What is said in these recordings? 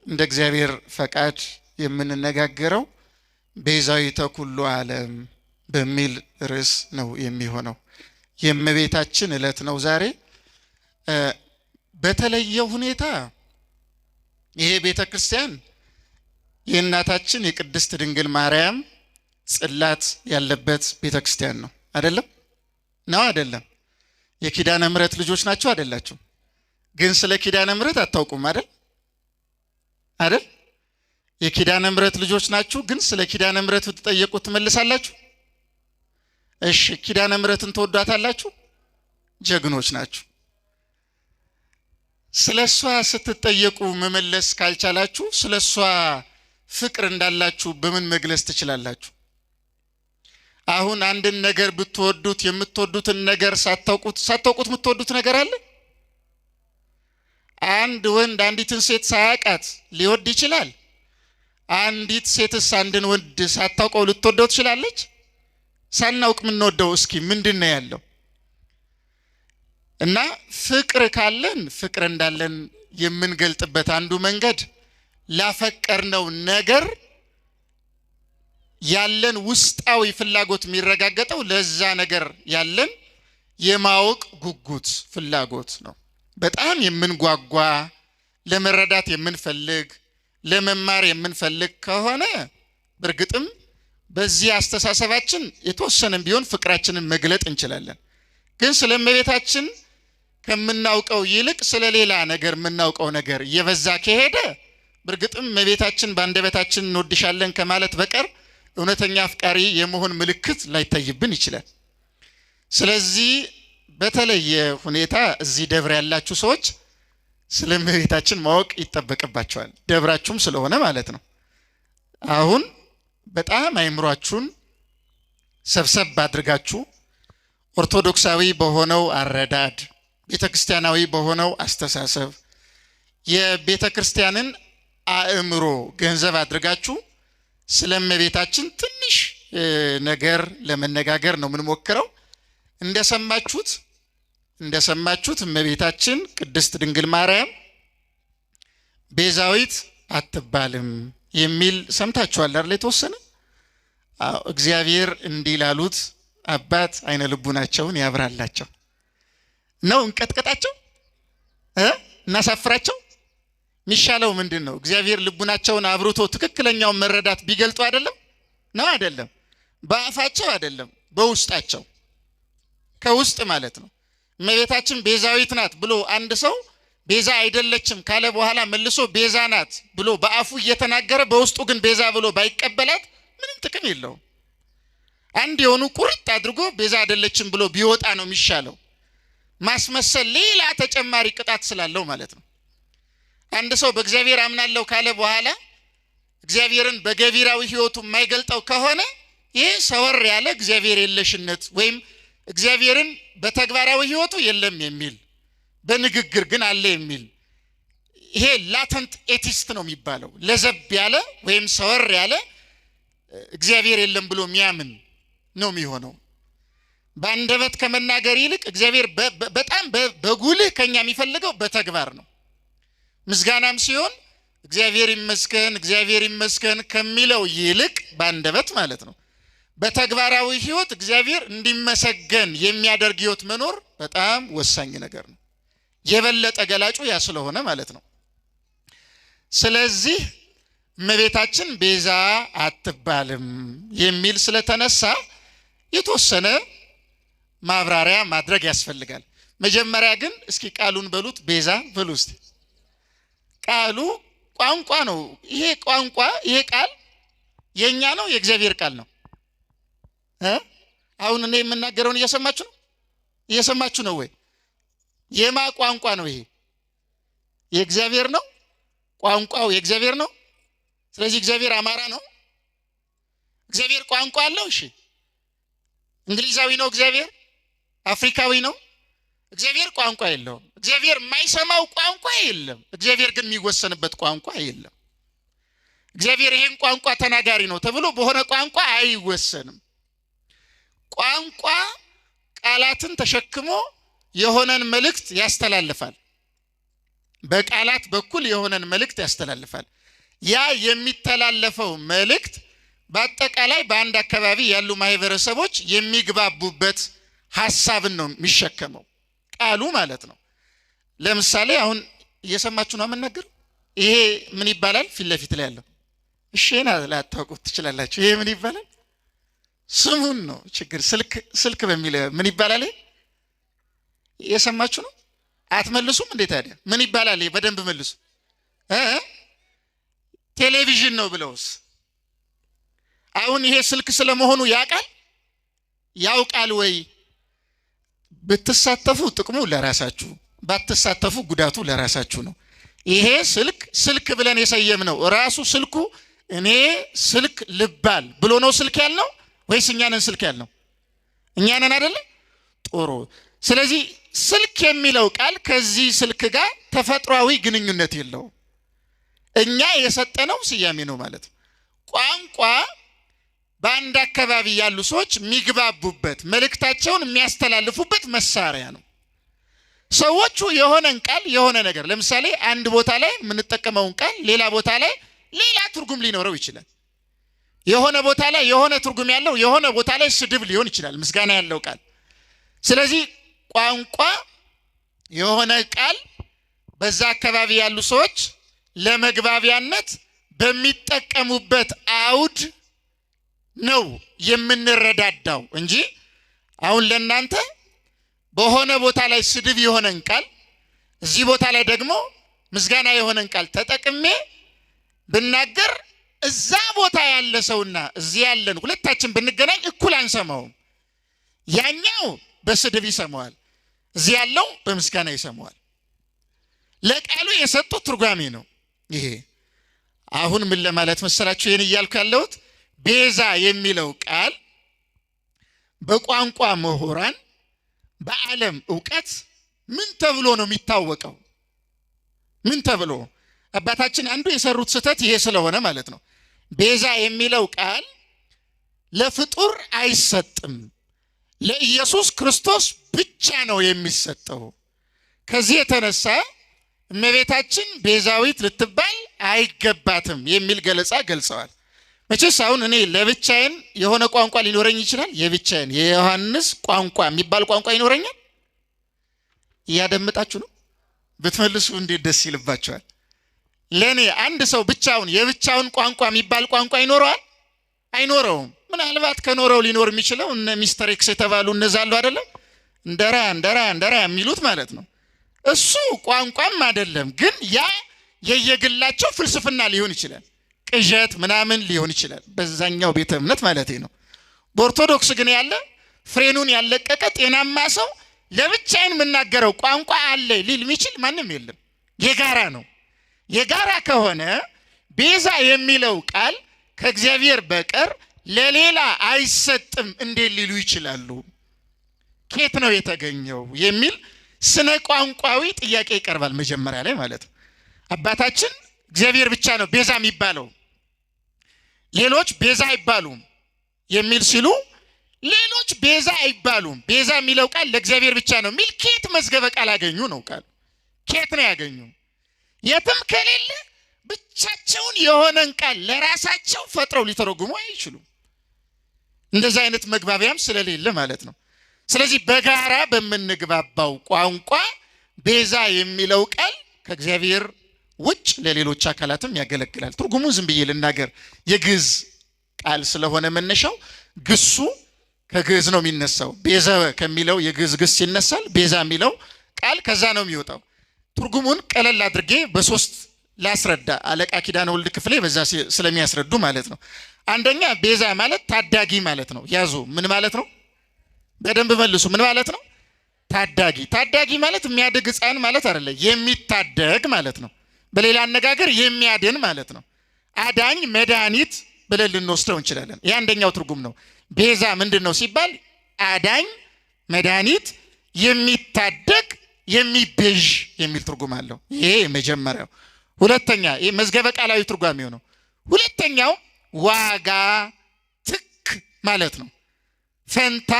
እንደ እግዚአብሔር ፈቃድ የምንነጋገረው ቤዛዊተ ኩሉ ዓለም በሚል ርዕስ ነው የሚሆነው። የእመቤታችን ዕለት ነው ዛሬ። በተለየ ሁኔታ ይሄ ቤተክርስቲያን የእናታችን የቅድስት ድንግል ማርያም ጽላት ያለበት ቤተክርስቲያን ነው። አይደለም? ነው አይደለም? የኪዳነ ምሕረት ልጆች ናቸው አይደላችሁ? ግን ስለ ኪዳነ ምሕረት አታውቁም አይደል? አይደል? የኪዳነ ምሕረት ልጆች ናችሁ፣ ግን ስለ ኪዳነ ምሕረት ብትጠየቁ ትመልሳላችሁ? እሺ፣ ኪዳነ ምሕረትን ትወዷታላችሁ? ጀግኖች ናችሁ። ስለሷ ስትጠየቁ መመለስ ካልቻላችሁ ስለሷ ፍቅር እንዳላችሁ በምን መግለጽ ትችላላችሁ? አሁን አንድን ነገር ብትወዱት የምትወዱትን ነገር ሳታውቁት የምትወዱት ነገር አለ? አንድ ወንድ አንዲትን ሴት ሳያውቃት ሊወድ ይችላል? አንዲት ሴትስ አንድን ወንድ ሳታውቀው ልትወደው ትችላለች? ሳናውቅ የምንወደው እስኪ ምንድን ነው ያለው? እና ፍቅር ካለን ፍቅር እንዳለን የምንገልጥበት አንዱ መንገድ ላፈቀርነው ነገር ያለን ውስጣዊ ፍላጎት የሚረጋገጠው ለዛ ነገር ያለን የማወቅ ጉጉት ፍላጎት ነው። በጣም የምንጓጓ ለመረዳት የምንፈልግ ለመማር የምንፈልግ ከሆነ በእርግጥም በዚህ አስተሳሰባችን የተወሰነም ቢሆን ፍቅራችንን መግለጥ እንችላለን። ግን ስለ እመቤታችን ከምናውቀው ይልቅ ስለ ሌላ ነገር የምናውቀው ነገር እየበዛ ከሄደ በእርግጥም እመቤታችን በአንደበታችን እንወድሻለን ከማለት በቀር እውነተኛ አፍቃሪ የመሆን ምልክት ላይታይብን ይችላል። ስለዚህ በተለየ ሁኔታ እዚህ ደብር ያላችሁ ሰዎች ስለ እመቤታችን ማወቅ ይጠበቅባቸዋል። ደብራችሁም ስለሆነ ማለት ነው። አሁን በጣም አይምሯችሁን ሰብሰብ አድርጋችሁ ኦርቶዶክሳዊ በሆነው አረዳድ ቤተክርስቲያናዊ በሆነው አስተሳሰብ የቤተክርስቲያንን አእምሮ ገንዘብ አድርጋችሁ ስለ እመቤታችን ትንሽ ነገር ለመነጋገር ነው የምንሞክረው። እንደሰማችሁት እመቤታችን ቅድስት ድንግል ማርያም ቤዛዊት አትባልም የሚል ሰምታችኋል አይደል? የተወሰነ እግዚአብሔር እንዲላሉት አባት አይነ ልቡናቸውን ያብራላቸው ነው። እንቀጥቀጣቸው እናሳፍራቸው? ሚሻለው ምንድነው? እግዚአብሔር ልቡናቸውን አብሩቶ ትክክለኛውን መረዳት ቢገልጡ አይደለም ነው? አይደለም? በአፋቸው አይደለም፣ በውስጣቸው ከውስጥ ማለት ነው። እመቤታችን ቤዛዊት ናት ብሎ አንድ ሰው ቤዛ አይደለችም ካለ በኋላ መልሶ ቤዛ ናት ብሎ በአፉ እየተናገረ በውስጡ ግን ቤዛ ብሎ ባይቀበላት ምንም ጥቅም የለውም። አንድ የሆኑ ቁርጥ አድርጎ ቤዛ አይደለችም ብሎ ቢወጣ ነው የሚሻለው። ማስመሰል ሌላ ተጨማሪ ቅጣት ስላለው ማለት ነው። አንድ ሰው በእግዚአብሔር አምናለሁ ካለ በኋላ እግዚአብሔርን በገቢራዊ ሕይወቱ የማይገልጠው ከሆነ ይሄ ሰወር ያለ እግዚአብሔር የለሽነት ወይም እግዚአብሔርን በተግባራዊ ሕይወቱ የለም የሚል በንግግር ግን አለ የሚል ይሄ ላተንት ኤቲስት ነው የሚባለው። ለዘብ ያለ ወይም ሰወር ያለ እግዚአብሔር የለም ብሎ የሚያምን ነው የሚሆነው። በአንደበት ከመናገር ይልቅ እግዚአብሔር በጣም በጉልህ ከኛ የሚፈልገው በተግባር ነው። ምስጋናም ሲሆን እግዚአብሔር ይመስገን ከሚለው ይልቅ በአንደበት ማለት ነው በተግባራዊ ሕይወት እግዚአብሔር እንዲመሰገን የሚያደርግ ሕይወት መኖር በጣም ወሳኝ ነገር ነው። የበለጠ ገላጩ ያ ስለሆነ ማለት ነው። ስለዚህ እመቤታችን ቤዛ አትባልም የሚል ስለተነሳ የተወሰነ ማብራሪያ ማድረግ ያስፈልጋል። መጀመሪያ ግን እስኪ ቃሉን በሉት። ቤዛ በሉ እስቲ። ቃሉ ቋንቋ ነው። ይሄ ቋንቋ ይሄ ቃል የኛ ነው የእግዚአብሔር ቃል ነው? አሁን እኔ የምናገረውን እየሰማችሁ ነው ወይ? የማ ቋንቋ ነው ይሄ? የእግዚአብሔር ነው። ቋንቋው የእግዚአብሔር ነው። ስለዚህ እግዚአብሔር አማራ ነው። እግዚአብሔር ቋንቋ አለው። እሺ፣ እንግሊዛዊ ነው እግዚአብሔር? አፍሪካዊ ነው? እግዚአብሔር ቋንቋ የለውም። እግዚአብሔር የማይሰማው ቋንቋ የለም። እግዚአብሔር ግን የሚወሰንበት ቋንቋ የለም። እግዚአብሔር ይሄን ቋንቋ ተናጋሪ ነው ተብሎ በሆነ ቋንቋ አይወሰንም። ቋንቋ ቃላትን ተሸክሞ የሆነን መልእክት ያስተላልፋል። በቃላት በኩል የሆነን መልእክት ያስተላልፋል። ያ የሚተላለፈው መልእክት በአጠቃላይ በአንድ አካባቢ ያሉ ማህበረሰቦች የሚግባቡበት ሐሳብን ነው የሚሸከመው ቃሉ ማለት ነው። ለምሳሌ አሁን እየሰማችሁ ነው የምናገረው። ይሄ ምን ይባላል? ፊት ለፊት ላይ ያለው እሺና ላታውቁት ትችላላችሁ። ይሄ ምን ይባላል? ስሙን ነው ችግር። ስልክ በሚል ምን ይባላል? እየሰማችሁ ነው? አትመልሱም እንዴ ታዲያ? ምን ይባላል? በደንብ መልሱ። ቴሌቪዥን ነው ብለውስ? አሁን ይሄ ስልክ ስለመሆኑ ያውቃል ወይ? ብትሳተፉ ጥቅሙ ለራሳችሁ፣ ባትሳተፉ ጉዳቱ ለራሳችሁ ነው። ይሄ ስልክ ብለን የሰየምነው ራሱ ስልኩ እኔ ስልክ ልባል ብሎ ነው ስልክ ያልነው ወይስ እኛ ነን ስልክ ያልነው? እኛ ነን አይደለ? ጥሩ። ስለዚህ ስልክ የሚለው ቃል ከዚህ ስልክ ጋር ተፈጥሯዊ ግንኙነት የለውም። እኛ የሰጠነው ስያሜ ነው ማለት ነው። ቋንቋ በአንድ አካባቢ ያሉ ሰዎች የሚግባቡበት መልእክታቸውን የሚያስተላልፉበት መሳሪያ ነው። ሰዎቹ የሆነን ቃል የሆነ ነገር ለምሳሌ አንድ ቦታ ላይ የምንጠቀመውን ቃል ሌላ ቦታ ላይ ሌላ ትርጉም ሊኖረው ይችላል። የሆነ ቦታ ላይ የሆነ ትርጉም ያለው የሆነ ቦታ ላይ ስድብ ሊሆን ይችላል፣ ምስጋና ያለው ቃል። ስለዚህ ቋንቋ የሆነ ቃል በዛ አካባቢ ያሉ ሰዎች ለመግባቢያነት በሚጠቀሙበት አውድ ነው የምንረዳዳው እንጂ አሁን ለእናንተ በሆነ ቦታ ላይ ስድብ የሆነን ቃል እዚህ ቦታ ላይ ደግሞ ምስጋና የሆነን ቃል ተጠቅሜ ብናገር እዛ ቦታ ያለ ሰውና እዚህ ያለን ሁለታችን ብንገናኝ እኩል አንሰማውም። ያኛው በስድብ ይሰማዋል፣ እዚህ ያለው በምስጋና ይሰማዋል። ለቃሉ የሰጡት ትርጓሜ ነው ይሄ። አሁን ምን ለማለት መሰላችሁ ይሄን እያልኩ ያለሁት? ቤዛ የሚለው ቃል በቋንቋ ምሁራን በዓለም ዕውቀት ምን ተብሎ ነው የሚታወቀው? ምን ተብሎ? አባታችን አንዱ የሰሩት ስህተት ይሄ ስለሆነ ማለት ነው። ቤዛ የሚለው ቃል ለፍጡር አይሰጥም፣ ለኢየሱስ ክርስቶስ ብቻ ነው የሚሰጠው። ከዚህ የተነሳ እመቤታችን ቤዛዊት ልትባል አይገባትም የሚል ገለጻ ገልጸዋል። መቼስ አሁን እኔ ለብቻዬን የሆነ ቋንቋ ሊኖረኝ ይችላል። የብቻዬን የዮሐንስ ቋንቋ የሚባል ቋንቋ ይኖረኛል። እያደመጣችሁ ነው? ብትመልሱ እንዴት ደስ ይልባችኋል። ለኔ አንድ ሰው ብቻውን የብቻውን ቋንቋ የሚባል ቋንቋ ይኖረዋል? አይኖረውም። ምናልባት ከኖረው ሊኖር የሚችለው እነ ሚስተር ኤክስ የተባሉ እነዛሉ አይደለም እንደራ የሚሉት ማለት ነው። እሱ ቋንቋም አይደለም፣ ግን ያ የየግላቸው ፍልስፍና ሊሆን ይችላል፣ ቅዠት ምናምን ሊሆን ይችላል። በዛኛው ቤተ እምነት ማለት ነው። በኦርቶዶክስ ግን ያለ ፍሬኑን ያለቀቀ ጤናማ ሰው ለብቻዬን የምናገረው ቋንቋ አለ ሊል የሚችል ማንም የለም። የጋራ ነው። የጋራ ከሆነ ቤዛ የሚለው ቃል ከእግዚአብሔር በቀር ለሌላ አይሰጥም እንዴት ሊሉ ይችላሉ? ከየት ነው የተገኘው የሚል ስነ ቋንቋዊ ጥያቄ ይቀርባል መጀመሪያ ላይ ማለት ነው። አባታችን እግዚአብሔር ብቻ ነው ቤዛ የሚባለው፣ ሌሎች ቤዛ አይባሉም የሚል ሲሉ ሌሎች ቤዛ አይባሉም፣ ቤዛ የሚለው ቃል ለእግዚአብሔር ብቻ ነው የሚል ከየት መዝገበ ቃል አገኙ ነው? ቃል ከየት ነው ያገኙ? የትም ከሌለ ብቻቸውን የሆነን ቃል ለራሳቸው ፈጥረው ሊተረጉሙ አይችሉም። እንደዚህ አይነት መግባቢያም ስለሌለ ማለት ነው። ስለዚህ በጋራ በምንግባባው ቋንቋ ቤዛ የሚለው ቃል ከእግዚአብሔር ውጭ ለሌሎች አካላትም ያገለግላል። ትርጉሙን ዝም ብዬ ልናገር። የግዕዝ ቃል ስለሆነ መነሻው ግሱ ከግዕዝ ነው የሚነሳው። ቤዛ ከሚለው የግዕዝ ግስ ይነሳል። ቤዛ የሚለው ቃል ከዛ ነው የሚወጣው። ትርጉሙን ቀለል አድርጌ በሶስት ላስረዳ። አለቃ ኪዳነ ወልድ ክፍሌ በዛ ስለሚያስረዱ ማለት ነው። አንደኛ ቤዛ ማለት ታዳጊ ማለት ነው። ያዙ። ምን ማለት ነው? በደንብ መልሱ። ምን ማለት ነው? ታዳጊ። ታዳጊ ማለት የሚያድግ ሕፃን ማለት አይደለም፣ የሚታደግ ማለት ነው። በሌላ አነጋገር የሚያድን ማለት ነው። አዳኝ፣ መድኃኒት ብለን ልንወስደው እንችላለን። ይህ አንደኛው ትርጉም ነው። ቤዛ ምንድን ነው ሲባል አዳኝ፣ መድኃኒት፣ የሚታደግ፣ የሚቤዥ የሚል ትርጉም አለው። ይሄ መጀመሪያው። ሁለተኛ ይሄ መዝገበ ቃላዊ ትርጓሜው ነው። ሁለተኛው ዋጋ፣ ትክ ማለት ነው። ፈንታ፣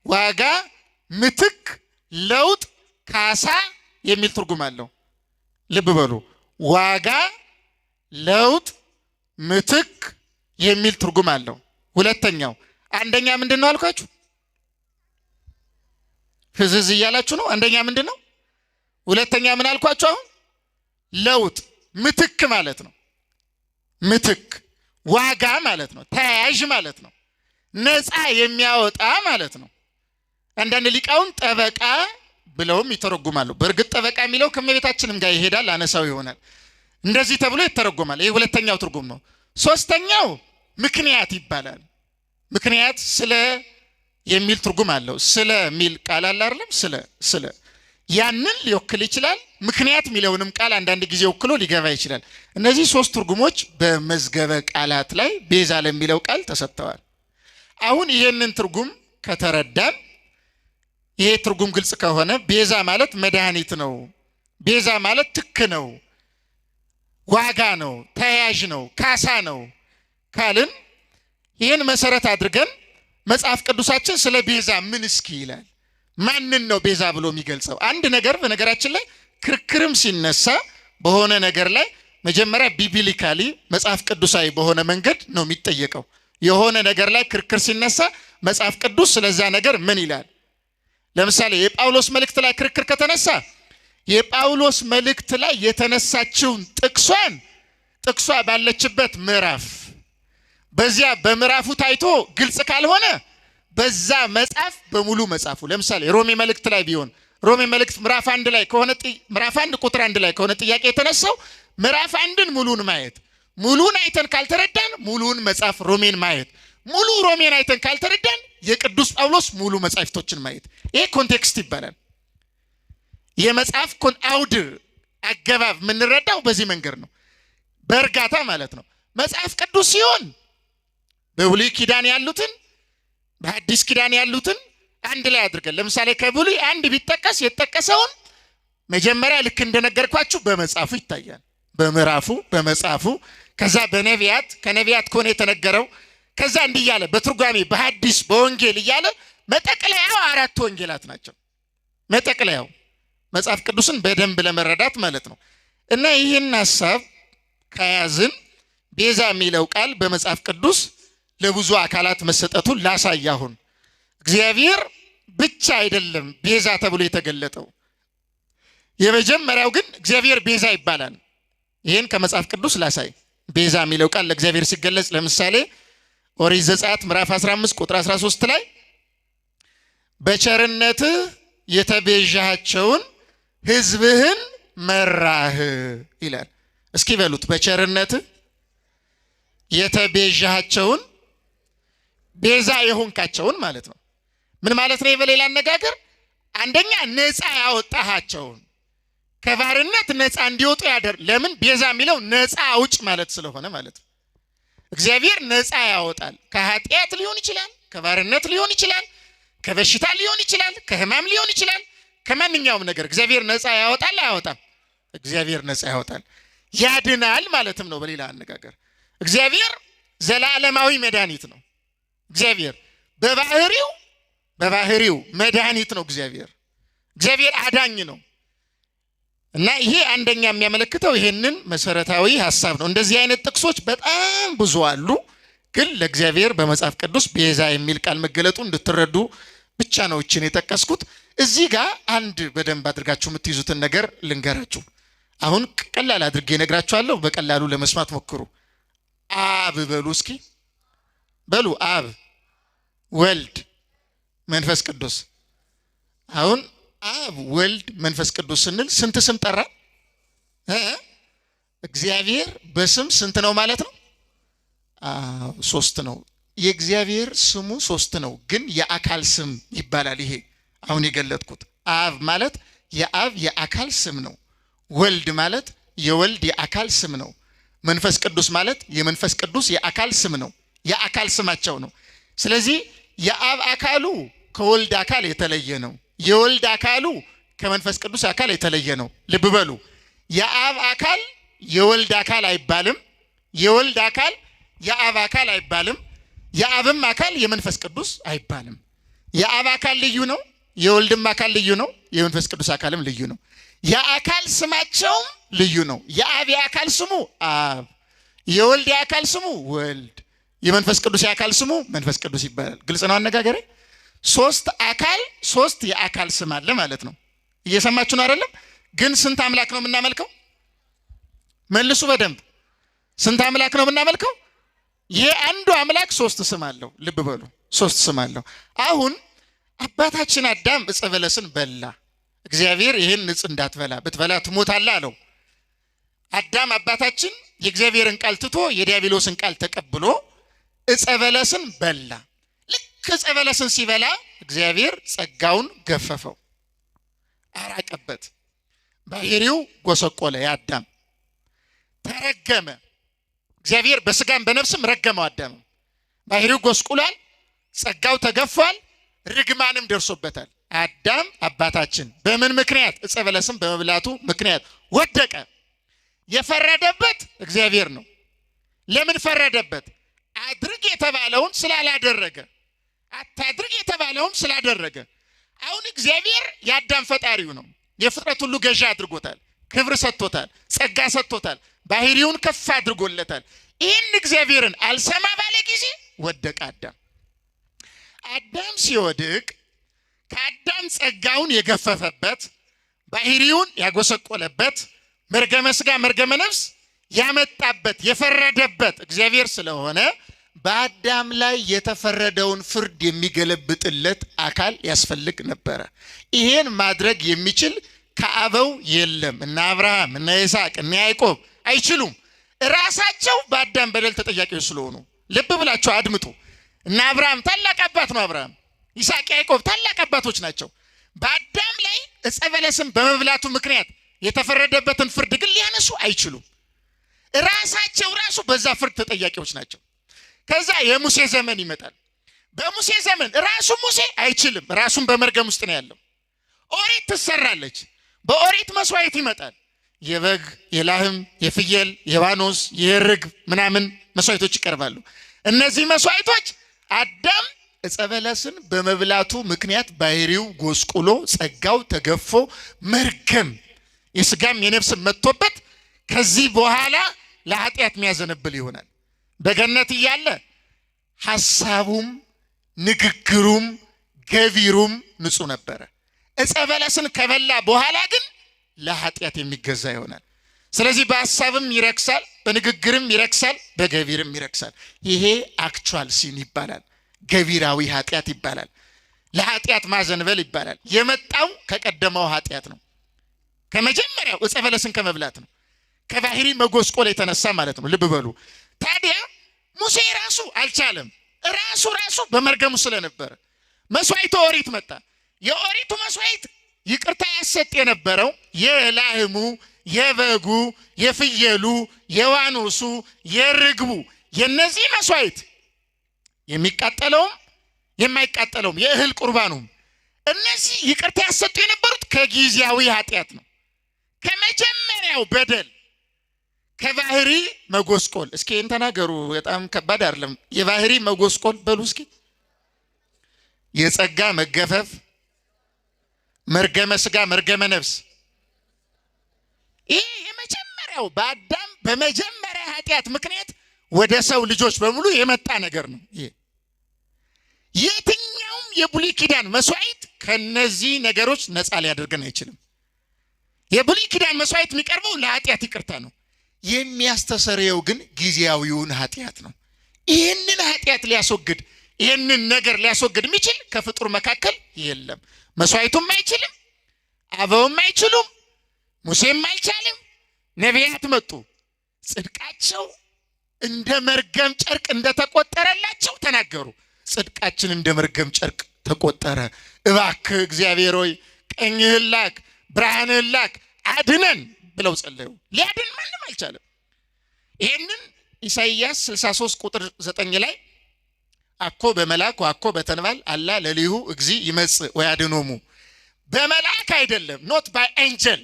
ዋጋ፣ ምትክ፣ ለውጥ፣ ካሳ የሚል ትርጉም አለው። ልብ በሉ። ዋጋ፣ ለውጥ፣ ምትክ የሚል ትርጉም አለው። ሁለተኛው አንደኛ ምንድነው አልኳችሁ? ፍዝዝ እያላችሁ ነው። አንደኛ ምንድነው? ሁለተኛ ምን አልኳችሁ? አሁን ለውጥ፣ ምትክ ማለት ነው። ምትክ ዋጋ ማለት ነው። ተያያዥ ማለት ነው። ነፃ የሚያወጣ ማለት ነው። አንዳንድ ሊቃውን ጠበቃ ብለውም ይተረጉማሉ። በእርግጥ ጠበቃ የሚለው ከመቤታችንም ጋር ይሄዳል፣ አነሳው ይሆናል። እንደዚህ ተብሎ ይተረጎማል። ይሄ ሁለተኛው ትርጉም ነው። ሶስተኛው ምክንያት ይባላል። ምክንያት ስለ የሚል ትርጉም አለው። ስለ የሚል ቃል አለ አይደለም? ስለ ያንን ሊወክል ይችላል። ምክንያት የሚለውንም ቃል አንዳንድ ጊዜ ወክሎ ሊገባ ይችላል። እነዚህ ሶስት ትርጉሞች በመዝገበ ቃላት ላይ ቤዛ ለሚለው ቃል ተሰጥተዋል። አሁን ይሄንን ትርጉም ከተረዳን፣ ይሄ ትርጉም ግልጽ ከሆነ ቤዛ ማለት መድኃኒት ነው፣ ቤዛ ማለት ትክ ነው፣ ዋጋ ነው፣ ተያያዥ ነው፣ ካሳ ነው ካልን ይህን መሰረት አድርገን መጽሐፍ ቅዱሳችን ስለ ቤዛ ምን እስኪ ይላል? ማንን ነው ቤዛ ብሎ የሚገልጸው? አንድ ነገር በነገራችን ላይ ክርክርም ሲነሳ በሆነ ነገር ላይ መጀመሪያ ቢብሊካሊ መጽሐፍ ቅዱሳዊ በሆነ መንገድ ነው የሚጠየቀው። የሆነ ነገር ላይ ክርክር ሲነሳ መጽሐፍ ቅዱስ ስለዛ ነገር ምን ይላል? ለምሳሌ የጳውሎስ መልእክት ላይ ክርክር ከተነሳ የጳውሎስ መልእክት ላይ የተነሳችውን ጥቅሷ ባለችበት ምዕራፍ በዚያ በምዕራፉ ታይቶ ግልጽ ካልሆነ በዛ መጽሐፍ በሙሉ መጽሐፉ፣ ለምሳሌ ሮሜ መልእክት ላይ ቢሆን ሮሜ መልእክት ምዕራፍ 1 ላይ ከሆነ ምዕራፍ 1 ቁጥር 1 ላይ ከሆነ ጥያቄ የተነሳው ምዕራፍ 1ን ሙሉን ማየት፣ ሙሉን አይተን ካልተረዳን ሙሉን መጽሐፍ ሮሜን ማየት፣ ሙሉ ሮሜን አይተን ካልተረዳን የቅዱስ ጳውሎስ ሙሉ መጽሐፍቶችን ማየት። ይሄ ኮንቴክስት ይባላል። የመጽሐፍ አውድ አገባብ የምንረዳው በዚህ መንገድ ነው፣ በእርጋታ ማለት ነው። መጽሐፍ ቅዱስ ሲሆን በብሉይ ኪዳን ያሉትን በሐዲስ ኪዳን ያሉትን አንድ ላይ አድርገን፣ ለምሳሌ ከብሉይ አንድ ቢጠቀስ የተጠቀሰውን መጀመሪያ ልክ እንደነገርኳችሁ በመጽሐፉ ይታያል፣ በምዕራፉ በመጽሐፉ፣ ከዛ በነቢያት ከነቢያት ከሆነ የተነገረው፣ ከዛ እንዲህ እያለ በትርጓሜ በሐዲስ በወንጌል እያለ መጠቅለያው 4 ወንጌላት ናቸው። መጠቅለያው መጽሐፍ ቅዱስን በደንብ ለመረዳት ማለት ነው። እና ይህን ሐሳብ ከያዝን ቤዛ የሚለው ቃል በመጽሐፍ ቅዱስ ለብዙ አካላት መሰጠቱን ላሳይ። አሁን እግዚአብሔር ብቻ አይደለም ቤዛ ተብሎ የተገለጠው። የመጀመሪያው ግን እግዚአብሔር ቤዛ ይባላል። ይህን ከመጽሐፍ ቅዱስ ላሳይ። ቤዛ የሚለው ቃል ለእግዚአብሔር ሲገለጽ ለምሳሌ ኦሪት ዘጸአት ምዕራፍ 15 ቁጥር 13 ላይ በቸርነትህ የተቤዣቸውን ሕዝብህን መራህ ይላል። እስኪ በሉት፣ በቸርነትህ የተቤዣቸውን፣ ቤዛ የሆንካቸውን ማለት ነው። ምን ማለት ነው? በሌላ አነጋገር አንደኛ ነፃ ያወጣሃቸውን ከባርነት ነፃ እንዲወጡ ያደር። ለምን? ቤዛ የሚለው ነፃ አውጭ ማለት ስለሆነ ማለት ነው። እግዚአብሔር ነፃ ያወጣል። ከኃጢአት ሊሆን ይችላል፣ ከባርነት ሊሆን ይችላል፣ ከበሽታ ሊሆን ይችላል፣ ከህማም ሊሆን ይችላል፣ ከማንኛውም ነገር እግዚአብሔር ነፃ ያወጣል። አያወጣም? እግዚአብሔር ነፃ ያወጣል፣ ያድናል ማለትም ነው። በሌላ አነጋገር እግዚአብሔር ዘላለማዊ መድኃኒት ነው። እግዚአብሔር በባህሪው መድኃኒት ነው። እግዚአብሔር አዳኝ ነው። እና ይሄ አንደኛ የሚያመለክተው ይሄንን መሰረታዊ ሐሳብ ነው። እንደዚህ አይነት ጥቅሶች በጣም ብዙ አሉ። ግን ለእግዚአብሔር በመጽሐፍ ቅዱስ ቤዛ የሚል ቃል መገለጡ እንድትረዱ ብቻ ነው እችን የጠቀስኩት። እዚህ ጋር አንድ በደንብ አድርጋችሁ የምትይዙትን ነገር ልንገራችሁ። አሁን ቀላል አድርጌ እነግራችኋለሁ፣ በቀላሉ ለመስማት ሞክሩ። አብ በሉ እስኪ፣ በሉ አብ፣ ወልድ፣ መንፈስ ቅዱስ። አሁን አብ፣ ወልድ፣ መንፈስ ቅዱስ ስንል ስንት ስም ጠራ? እግዚአብሔር በስም ስንት ነው ማለት ነው? 3 ነው። የእግዚአብሔር ስሙ 3 ነው፣ ግን የአካል ስም ይባላል። ይሄ አሁን የገለጥኩት አብ ማለት የአብ የአካል ስም ነው። ወልድ ማለት የወልድ የአካል ስም ነው። መንፈስ ቅዱስ ማለት የመንፈስ ቅዱስ የአካል ስም ነው። የአካል ስማቸው ነው። ስለዚህ የአብ አካሉ ከወልድ አካል የተለየ ነው። የወልድ አካሉ ከመንፈስ ቅዱስ አካል የተለየ ነው። ልብ በሉ። የአብ አካል የወልድ አካል አይባልም። የወልድ አካል የአብ አካል አይባልም። የአብም አካል የመንፈስ ቅዱስ አይባልም። የአብ አካል ልዩ ነው። የወልድም አካል ልዩ ነው። የመንፈስ ቅዱስ አካልም ልዩ ነው። የአካል ስማቸውም ልዩ ነው። የአብ የአካል ስሙ አብ፣ የወልድ የአካል ስሙ ወልድ፣ የመንፈስ ቅዱስ የአካል ስሙ መንፈስ ቅዱስ ይባላል። ግልጽ ነው አነጋገሬ? ሶስት አካል ሶስት የአካል ስም አለ ማለት ነው። እየሰማችሁ ነው አይደለም? ግን ስንት አምላክ ነው የምናመልከው? መልሱ በደንብ። ስንት አምላክ ነው የምናመልከው? ይሄ አንዱ አምላክ ሶስት ስም አለው። ልብ በሉ፣ ሶስት ስም አለው። አሁን አባታችን አዳም ዕፀ በለስን በላ። እግዚአብሔር ይህን ዕፅ እንዳትበላ ብትበላ ትሞታለህ አለው። አዳም አባታችን የእግዚአብሔርን ቃል ትቶ የዲያብሎስን ቃል ተቀብሎ ዕፀ በለስን በላ። ልክ ዕፀ በለስን ሲበላ እግዚአብሔር ጸጋውን ገፈፈው፣ አራቀበት። ባህሪው ጎሰቆለ፣ የአዳም ተረገመ። እግዚአብሔር በስጋም በነፍስም ረገመው። አዳም ባህሪው ጎስቁሏል፣ ጸጋው ተገፏል፣ ርግማንም ደርሶበታል። አዳም አባታችን በምን ምክንያት? ዕፀ በለስን በመብላቱ ምክንያት ወደቀ። የፈረደበት እግዚአብሔር ነው። ለምን ፈረደበት? አድርግ የተባለውን ስላላደረገ፣ አታድርግ የተባለውን ስላደረገ። አሁን እግዚአብሔር የአዳም ፈጣሪው ነው። የፍጥረት ሁሉ ገዢ አድርጎታል። ክብር ሰጥቶታል፣ ጸጋ ሰጥቶታል፣ ባህሪውን ከፍ አድርጎለታል። ይህን እግዚአብሔርን አልሰማ ባለ ጊዜ ወደቀ አዳም። አዳም ሲወድቅ ከአዳም ጸጋውን የገፈፈበት፣ ባህሪውን ያጎሰቆለበት፣ መርገመ ስጋ መርገመ ነፍስ ያመጣበት የፈረደበት እግዚአብሔር ስለሆነ በአዳም ላይ የተፈረደውን ፍርድ የሚገለብጥለት አካል ያስፈልግ ነበረ። ይሄን ማድረግ የሚችል ከአበው የለም። እነ አብርሃም እነ ይስሐቅ እነ ያዕቆብ አይችሉም። ራሳቸው በአዳም በደል ተጠያቂዎች ስለሆኑ ልብ ብላችሁ አድምጡ። እነ አብርሃም ታላቅ አባት ነው። አብርሃም፣ ይስሐቅ፣ ያዕቆብ ታላቅ አባቶች ናቸው። በአዳም ላይ ዕፀ በለስን በመብላቱ ምክንያት የተፈረደበትን ፍርድ ግን ሊያነሱ አይችሉም። ራሳቸው በዛ ፍርድ ተጠያቂዎች ናቸው። ከዛ የሙሴ ዘመን ይመጣል። በሙሴ ዘመን ራሱ ሙሴ አይችልም። ራሱን በመርገም ውስጥ ነው ያለው። ኦሪት ትሰራለች። በኦሪት መስዋዕት ይመጣል። የበግ የላህም የፍየል የዋኖስ የርግብ ምናምን መስዋዕቶች ይቀርባሉ። እነዚህ መስዋዕቶች አዳም ዕፀ በለስን በመብላቱ ምክንያት ባህሪው ጎስቁሎ ጸጋው ተገፎ መርገም የስጋም የነፍስም መጥቶበት ከዚህ በኋላ ለኃጢአት የሚያዘነብል ይሆናል። በገነት እያለ ሐሳቡም ንግግሩም ገቢሩም ንጹህ ነበረ። ዕፀ በለስን ከበላ በኋላ ግን ለኃጢአት የሚገዛ ይሆናል። ስለዚህ በሐሳብም ይረክሳል፣ በንግግርም ይረክሳል፣ በገቢርም ይረክሳል። ይሄ አክቹዋል ሲን ይባላል። ገቢራዊ ኃጢአት ይባላል። ለኃጢአት ማዘንበል ይባላል። የመጣው ከቀደመው ኃጢአት ነው። ከመጀመሪያው ዕፀ በለስን ከመብላት ነው። ከባህሪ መጎስቆል የተነሳ ማለት ነው። ልብ በሉ። ታዲያ ሙሴ ራሱ አልቻለም። ራሱ በመርገሙ ስለነበረ መስዋዕቱ ኦሪት መጣ። የኦሪቱ መስዋዕት ይቅርታ ያሰጥ የነበረው የላህሙ፣ የበጉ፣ የፍየሉ፣ የዋኖሱ፣ የርግቡ የነዚህ መስዋዕት የሚቃጠለውም የማይቃጠለውም የእህል ቁርባኑም እነዚህ ይቅርታ ያሰጡ የነበሩት ከጊዜያዊ ኃጢአት ነው። ከመጀመሪያው በደል ከባህሪ መጎስቆል። እስኪ እንተናገሩ። በጣም ከባድ አይደለም። የባህሪ መጎስቆል በሉ እስኪ። የጸጋ መገፈፍ፣ መርገመ ስጋ መርገመ ነፍስ። ይህ የመጀመሪያው በአዳም በመጀመሪያ ኃጢአት ምክንያት ወደ ሰው ልጆች በሙሉ የመጣ ነገር ነው። የትኛውም የብሉይ ኪዳን መስዋዕት ከነዚህ ነገሮች ነፃ ሊያደርገን አይችልም። የብሉይ ኪዳን መስዋዕት የሚቀርበው ለኃጢአት ይቅርታ ነው። የሚያስተሰርየው ግን ጊዜያዊውን ኃጢአት ነው። ይህንን ኃጢአት ሊያስወግድ ይህንን ነገር ሊያስወግድ የሚችል ከፍጡር መካከል የለም። መስዋዕቱም አይችልም፣ አበውም አይችሉም፣ ሙሴም አይቻልም። ነቢያት መጡ፣ ጽድቃቸው እንደ መርገም ጨርቅ እንደተቆጠረላቸው ተናገሩ። ጽድቃችን እንደ መርገም ጨርቅ ተቆጠረ። እባክህ እግዚአብሔር ሆይ ቀኝህን ላክ፣ ብርሃንህን ላክ፣ አድነን ብለው ጸለዩ። ሊያድን ማንም አልቻለም። ይህንን ኢሳይያስ 63 ቁጥር 9 ላይ አኮ በመላክ ወአኮ በተንባል አላ ለሊሁ እግዚ ይመጽእ ወያድኖሙ። በመላክ አይደለም፣ ኖት ባይ ኤንጀል።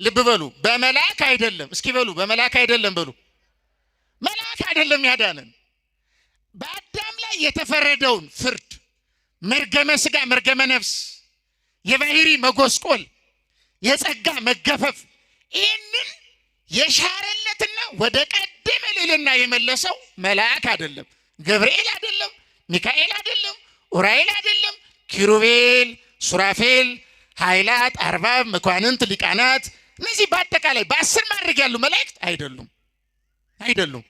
ልብ በሉ፣ በመላክ አይደለም። እስኪ በሉ በመላክ አይደለም በሉ። መላክ አይደለም ያዳነን። በአዳም ላይ የተፈረደውን ፍርድ መርገመ ስጋ መርገመ ነፍስ፣ የባህሪ መጎስቆል፣ የጸጋ መገፈፍ፣ ይህንን የሻረለትና ወደ ቀደመ ልዕልና የመለሰው መልአክ አይደለም፣ ገብርኤል አይደለም፣ ሚካኤል አይደለም፣ ኡራኤል አይደለም፣ ኪሩቤል፣ ሱራፌል፣ ኃይላት፣ አርባብ፣ መኳንንት፣ ሊቃናት እነዚህ በአጠቃላይ በ10 ማድረግ ያሉ መላእክት አይደሉም።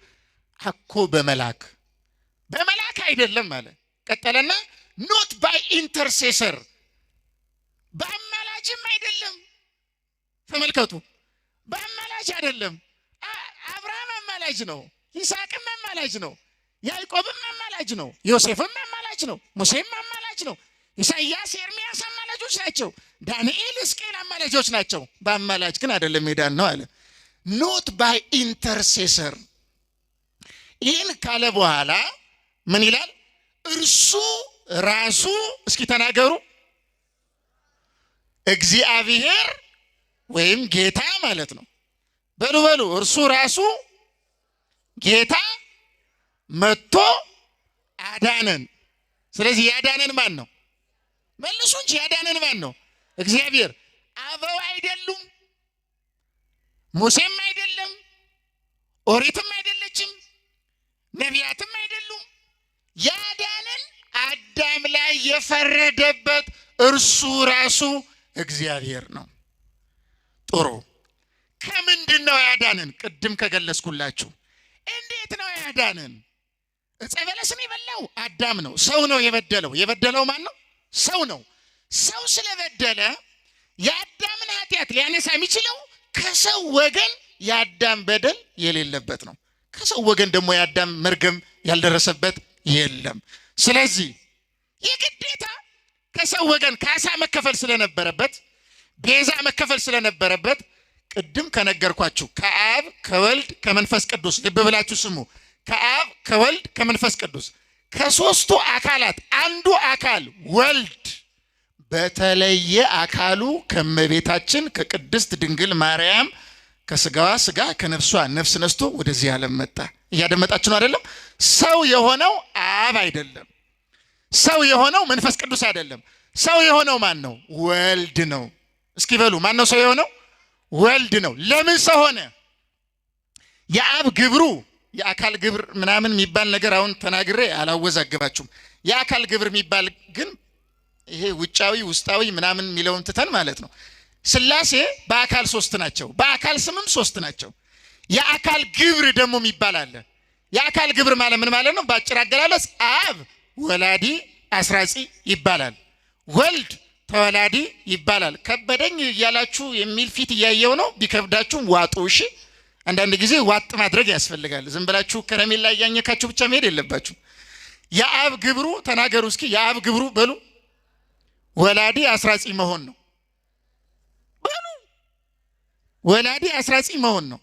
አኮ በመላክ አይደለም ማለት ቀጠለና ኖት ባይ ኢንተርሴሰር በአማላጅም አይደለም። ተመልከቱ፣ በአማላጅ አይደለም። አብርሃም አማላጅ ነው፣ ይስሐቅም አማላጅ ነው፣ ያዕቆብም አማላጅ ነው፣ ዮሴፍም አማላጅ ነው፣ ሙሴም አማላጅ ነው፣ ኢሳይያስ ኤርምያስ አማላጆች ናቸው፣ ዳንኤል ሕዝቅኤል አማላጆች ናቸው። በአማላጅ ግን አይደለም ሄዳን ነው አለ። ኖት ባይ ኢንተርሴሰር። ይህን ካለ በኋላ ምን ይላል? እርሱ ራሱ እስኪ ተናገሩ። እግዚአብሔር ወይም ጌታ ማለት ነው። በሉ እርሱ ራሱ ጌታ መጥቶ አዳነን። ስለዚህ ያዳነን ማን ነው? መልሱ እንጂ ያዳነን ማን ነው? እግዚአብሔር። አበው አይደሉም፣ ሙሴም አይደለም፣ ኦሪትም አይደለችም፣ ነቢያትም አይደሉም። ያዳነን አዳም ላይ የፈረደበት እርሱ ራሱ እግዚአብሔር ነው። ጥሩ። ከምንድን ነው ያዳነን? ቅድም ከገለጽኩላችሁ። እንዴት ነው ያዳነን? ዕፀ በለስን የበላው አዳም ነው። ሰው ነው የበደለው። የበደለው ማን ነው? ሰው ነው። ሰው ስለበደለ የአዳምን ኃጢአት ሊያነሳ የሚችለው ከሰው ወገን የአዳም በደል የሌለበት ነው። ከሰው ወገን ደግሞ የአዳም መርገም ያልደረሰበት የለም። ስለዚህ የግዴታ ከሰው ወገን ካሳ መከፈል ስለነበረበት፣ ቤዛ መከፈል ስለነበረበት ቅድም ከነገርኳችሁ ከአብ ከወልድ ከመንፈስ ቅዱስ ልብ ብላችሁ ስሙ። ከአብ ከወልድ ከመንፈስ ቅዱስ ከሶስቱ አካላት አንዱ አካል ወልድ በተለየ አካሉ ከመቤታችን ከቅድስት ድንግል ማርያም ከስጋዋ ስጋ ከነፍሷ ነፍስ ነስቶ ወደዚህ ዓለም መጣ። እያደመጣችሁ ነው አይደለም? ሰው የሆነው አብ አይደለም። ሰው የሆነው መንፈስ ቅዱስ አይደለም። ሰው የሆነው ማን ነው? ወልድ ነው። እስኪ በሉ ማን ነው ሰው የሆነው? ወልድ ነው። ለምን ሰው ሆነ? የአብ ግብሩ የአካል ግብር ምናምን የሚባል ነገር አሁን ተናግሬ አላወዛግባችሁም። የአካል ግብር የሚባል ግን ይሄ ውጫዊ ውስጣዊ ምናምን የሚለውን ትተን ማለት ነው። ሥላሴ በአካል 3 ናቸው፣ በአካል ስምም 3 ናቸው። የአካል ግብር ደግሞ የሚባል አለ። የአካል ግብር ማለት ምን ማለት ነው? በአጭር አገላለጽ አብ ወላዲ አስራጺ ይባላል፣ ወልድ ተወላዲ ይባላል። ከበደኝ እያላችሁ የሚል ፊት እያየው ነው። ቢከብዳችሁም ዋጡ። እሺ፣ አንዳንድ ጊዜ ዋጥ ማድረግ ያስፈልጋል። ዝም ብላችሁ ከረሜላ እያኘካችሁ ብቻ መሄድ የለባችሁ። የአብ ግብሩ ተናገሩ እስኪ። የአብ ግብሩ በሉ ወላዲ አስራጺ መሆን ነው። በሉ ወላዲ አስራጺ መሆን ነው።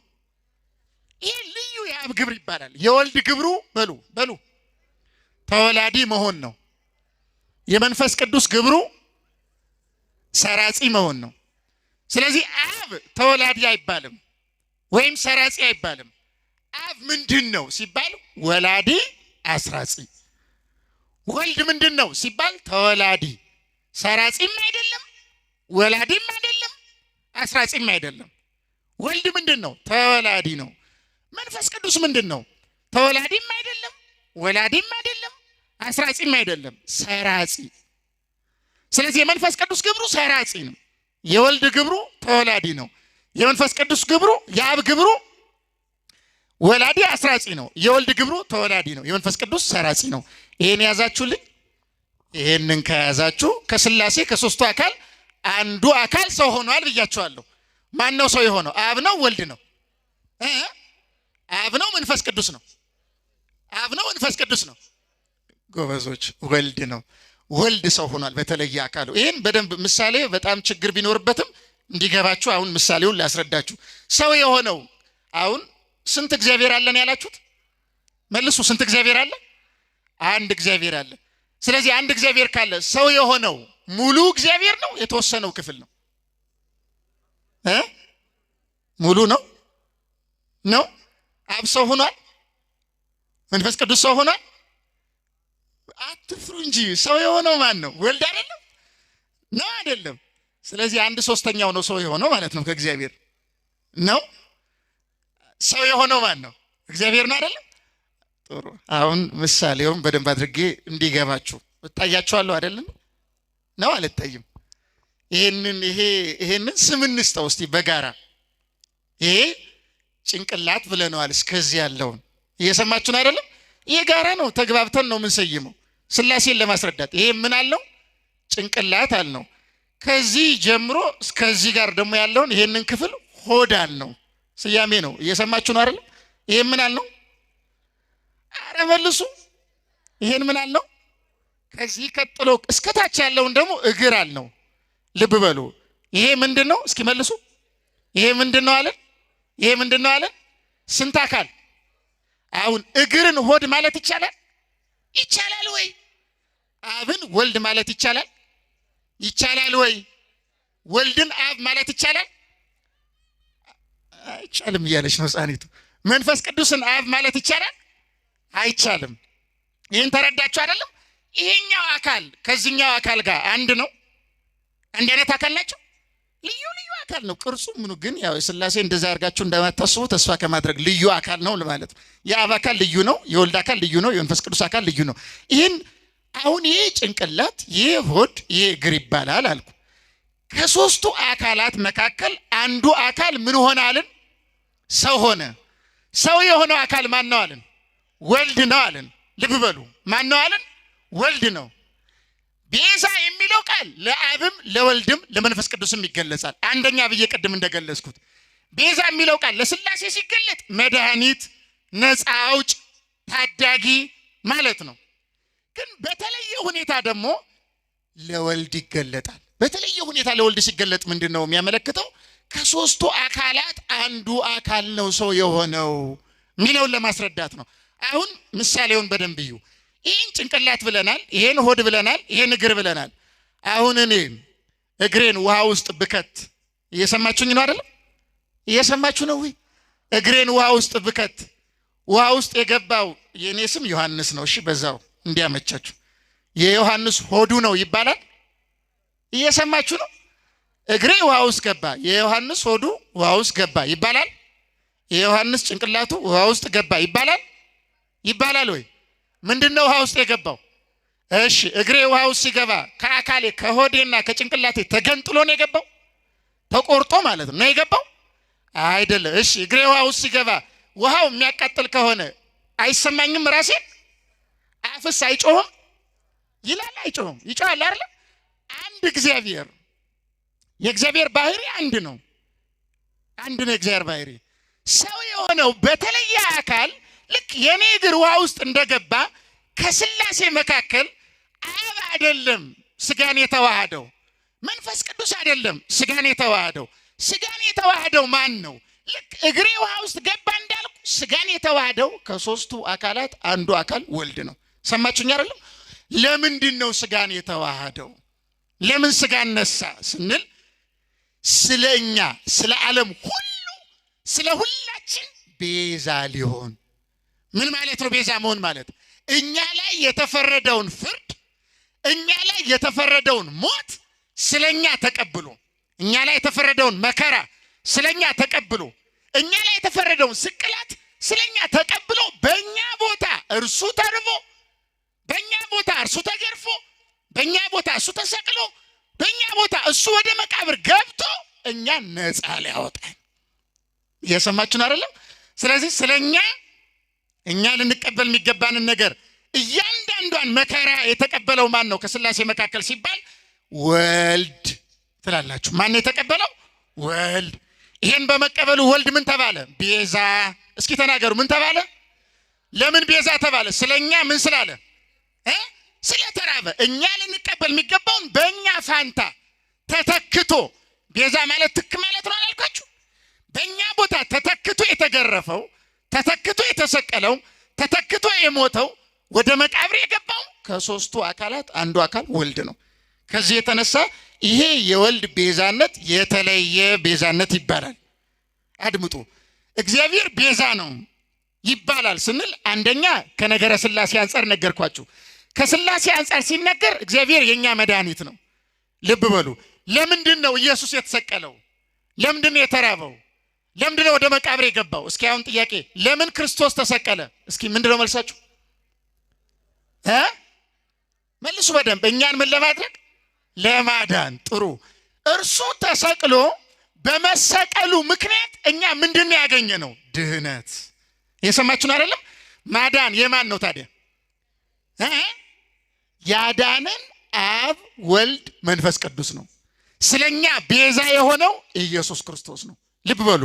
ይህ ልዩ የአብ ግብር ይባላል። የወልድ ግብሩ በሉ ተወላዲ መሆን ነው። የመንፈስ ቅዱስ ግብሩ ሰራጺ መሆን ነው። ስለዚህ አብ ተወላዲ አይባልም ወይም ሰራጺ አይባልም። አብ ምንድን ነው ሲባል ወላዲ አስራጺ። ወልድ ምንድን ነው ሲባል ተወላዲ፣ ሰራጺም አይደለም፣ ወላዲም አይደለም፣ አስራጺም አይደለም። ወልድ ምንድን ነው? ተወላዲ ነው። መንፈስ ቅዱስ ምንድን ነው? ተወላዲም አይደለም፣ ወላዲም አይደለም፣ አስራጺም አይደለም፣ ሰራጺ። ስለዚህ የመንፈስ ቅዱስ ግብሩ ሰራጺ ነው። የወልድ ግብሩ ተወላዲ ነው። የመንፈስ ቅዱስ ግብሩ የአብ ግብሩ ወላዲ አስራጺ ነው። የወልድ ግብሩ ተወላዲ ነው። የመንፈስ ቅዱስ ሰራጺ ነው። ይሄን ያዛችሁልኝ። ይሄንን ከያዛችሁ ከሥላሴ ከሶስቱ አካል አንዱ አካል ሰው ሆኗል ብያችኋለሁ። ማን ነው ሰው የሆነው? አብ ነው? ወልድ ነው? አብ ነው? መንፈስ ቅዱስ ነው? አብ ነው? መንፈስ ቅዱስ ነው? ጎበዞች፣ ወልድ ነው። ወልድ ሰው ሆኗል በተለየ አካሉ። ይሄን በደንብ ምሳሌ በጣም ችግር ቢኖርበትም እንዲገባችሁ አሁን ምሳሌውን ላስረዳችሁ። ሰው የሆነው አሁን ስንት እግዚአብሔር አለን ያላችሁት መልሱ። ስንት እግዚአብሔር አለ? አንድ እግዚአብሔር አለ። ስለዚህ አንድ እግዚአብሔር ካለ ሰው የሆነው ሙሉ እግዚአብሔር ነው? የተወሰነው ክፍል ነው? ሙሉ ነው ነው? አብ ሰው ሆኗል? መንፈስ ቅዱስ ሰው ሆኗል? አትፍሩ እንጂ ሰው የሆነው ማን ነው? ወልድ አይደለም ነው? አይደለም። ስለዚህ 1/3 ነው ሰው የሆነው ማለት ነው ከእግዚአብሔር ነው። ሰው የሆነው ማን ነው? እግዚአብሔር ነው አይደለም? ጥሩ። አሁን ምሳሌውን በደንብ አድርጌ እንዲገባችሁ እታያችኋለሁ አይደለም? ነው አልታይም? ይሄንን ስም እንስጠው እስቲ በጋራ። ይሄ ጭንቅላት ብለነዋል። እስከዚህ ያለውን እየሰማችሁን አይደለም? ይሄ ጋራ ነው፣ ተግባብተን ነው የምንሰይመው ሥላሴን ለማስረዳት። ይሄ ምን አለው? ጭንቅላት አልነው። ከዚህ ጀምሮ እስከዚህ ጋር ደግሞ ያለውን ይሄንን ክፍል ሆድ አልነው። ስያሜ ነው። እየሰማችሁ ነው አይደለም? ይሄ ምን አልነው? አረ መልሱ። ይሄን ምን አልነው? ከዚህ ቀጥሎ እስከታች ያለውን ደግሞ እግር አልነው። ልብ በሉ። ይሄ ምንድነው? እስኪ መልሱ። ይሄ ምንድነው አለ? ይሄ ምንድነው አለ? ስንት አካል? አሁን እግርን ሆድ ማለት ይቻላል? ይቻላል ወይ? አብን ወልድ ማለት ይቻላል? ይቻላል ወይ? ወልድን አብ ማለት ይቻላል? አይቻልም እያለች ነው ሕፃኒቱ። መንፈስ ቅዱስን አብ ማለት ይቻላል? አይቻልም። ይህን ተረዳችሁ አይደለም? ይሄኛው አካል ከዚህኛው አካል ጋር አንድ ነው። አንድ አይነት አካል ናቸው። ልዩ ልዩ አካል ነው። ቅርጹ ምኑ ግን ያው ሥላሴ እንደዛ አድርጋችሁ እንደማታስቡ ተስፋ ከማድረግ ልዩ አካል ነው ለማለት ነው። የአብ አካል ልዩ ነው። የወልድ አካል ልዩ ነው። የመንፈስ ቅዱስ አካል ልዩ ነው። ይህን አሁን ይሄ ጭንቅላት፣ ይሄ ሆድ፣ ይሄ እግር ይባላል አልኩ። ከሶስቱ አካላት መካከል አንዱ አካል ምን ሆነ አልን? ሰው ሆነ። ሰው የሆነው አካል ማን ነው አልን? ወልድ ነው አልን። ልብ በሉ። ማን ነው አልን? ወልድ ነው። ቤዛ የሚለው ቃል ለአብም ለወልድም ለመንፈስ ቅዱስም ይገለጻል። አንደኛ ብዬ ቅድም እንደገለጽኩት ቤዛ የሚለው ቃል ለሥላሴ ሲገለጥ መድኃኒት፣ ነፃ አውጭ፣ ታዳጊ ማለት ነው። ግን በተለየ ሁኔታ ደግሞ ለወልድ ይገለጣል። በተለየ ሁኔታ ለወልድ ሲገለጥ ምንድን ነው የሚያመለክተው? ከሶስቱ አካላት አንዱ አካል ነው ሰው የሆነው ሚለውን ለማስረዳት ነው። አሁን ምሳሌውን በደንብ እዩ። ይህን ጭንቅላት ብለናል፣ ይሄን ሆድ ብለናል፣ ይሄን እግር ብለናል። አሁን እኔ እግሬን ውሃ ውስጥ ብከት እየሰማችሁኝ ነው አይደለም? እየሰማችሁ ነው ወይ? እግሬን ውሃ ውስጥ ብከት ውሃ ውስጥ የገባው የኔ ስም ዮሐንስ ነው። እሺ በዛው እንዲያመቻችሁ የዮሐንስ ሆዱ ነው ይባላል። እየሰማችሁ ነው? እግሬ ውሃ ውስጥ ገባ፣ የዮሐንስ ሆዱ ውሃ ውስጥ ገባ ይባላል። የዮሐንስ ጭንቅላቱ ውሃ ውስጥ ገባ ይባላል። ይባላል ወይ? ምንድነው ውሃ ውስጥ የገባው? እሺ እግሬ ውሃ ውስጥ ሲገባ ከአካሌ ከሆዴና ከጭንቅላቴ ተገንጥሎ ነው የገባው? ተቆርጦ ማለት ነው የገባው? አይደለም። እሺ እግሬ ውሃ ውስጥ ሲገባ ውሃው የሚያቃጥል ከሆነ አይሰማኝም? ራሴ አፍስ አይጮህም ይላል? አይጮህም? ይጮሃል አይደል? አንድ እግዚአብሔር፣ የእግዚአብሔር ባህሪ አንድ ነው። አንድ ነው የእግዚአብሔር ባህሪ። ሰው የሆነው በተለየ አካል ልክ የኔ እግር ውሃ ውስጥ እንደገባ ከሥላሴ መካከል አብ አይደለም ስጋን የተዋሃደው፣ መንፈስ ቅዱስ አይደለም ስጋን የተዋሃደው። ስጋን የተዋሃደው ማን ነው? ልክ እግሬ ውሃ ውስጥ ገባ እንዳልኩ ስጋን የተዋሃደው ከሶስቱ አካላት አንዱ አካል ወልድ ነው። ሰማችሁኝ አይደለም? ለምንድን ነው ስጋን የተዋሃደው? ለምን ስጋን ነሳ ስንል ስለኛ፣ ስለ ዓለም ሁሉ፣ ስለ ሁላችን ቤዛ ሊሆን። ምን ማለት ነው ቤዛ መሆን ማለት? እኛ ላይ የተፈረደውን ፍርድ፣ እኛ ላይ የተፈረደውን ሞት ስለኛ ተቀብሎ፣ እኛ ላይ የተፈረደውን መከራ ስለኛ ተቀብሎ፣ እኛ ላይ የተፈረደውን ስቅላት ስለኛ ተቀብሎ በእኛ ቦታ እርሱ ተርቦ፣ በእኛ ቦታ እርሱ ተገርፎ፣ በእኛ ቦታ እሱ ተሰቅሎ፣ በእኛ ቦታ እሱ ወደ መቃብር ገብቶ እኛ ነፃ ሊያወጣን። እየሰማችሁን አይደለም? ስለዚህ ስለኛ እኛ ልንቀበል የሚገባንን ነገር እያንዳንዷን መከራ የተቀበለው ማን ነው ከሥላሴ መካከል ሲባል ወልድ ትላላችሁ። ማን የተቀበለው? ወልድ። ይሄን በመቀበሉ ወልድ ምን ተባለ? ቤዛ። እስኪ ተናገሩ፣ ምን ተባለ? ለምን ቤዛ ተባለ? ስለኛ ምን ስላለ? ስለተራበ። እኛ ልንቀበል የሚገባውን በእኛ ፋንታ ተተክቶ፣ ቤዛ ማለት ትክ ማለት ነው አላልኳችሁ? በእኛ ቦታ ተተክቶ የተገረፈው፣ ተተክቶ የተሰቀለው፣ ተተክቶ የሞተው፣ ወደ መቃብር የገባው ከሶስቱ አካላት አንዱ አካል ወልድ ነው። ከዚህ የተነሳ ይሄ የወልድ ቤዛነት የተለየ ቤዛነት ይባላል። አድምጡ። እግዚአብሔር ቤዛ ነው ይባላል ስንል አንደኛ ከነገረ ሥላሴ አንጻር ነገርኳችሁ። ከሥላሴ አንጻር ሲነገር እግዚአብሔር የኛ መድኃኒት ነው። ልብ በሉ። ለምንድን ነው ኢየሱስ የተሰቀለው? ለምንድን ነው የተራበው? ለምንድነው ወደ መቃብር የገባው? እስኪ አሁን ጥያቄ፣ ለምን ክርስቶስ ተሰቀለ? እስኪ ምንድነው መልሳችሁ? መልሱ በደንብ። እኛን ምን ለማድረግ? ለማዳን። ጥሩ። እርሱ ተሰቅሎ በመሰቀሉ ምክንያት እኛ ምንድነው ያገኘነው? ድህነት። የሰማችሁን አይደለም? ማዳን የማን ነው ታዲያ? ያዳነን አብ ወልድ መንፈስ ቅዱስ ነው። ስለኛ ቤዛ የሆነው ኢየሱስ ክርስቶስ ነው። ልብ በሉ።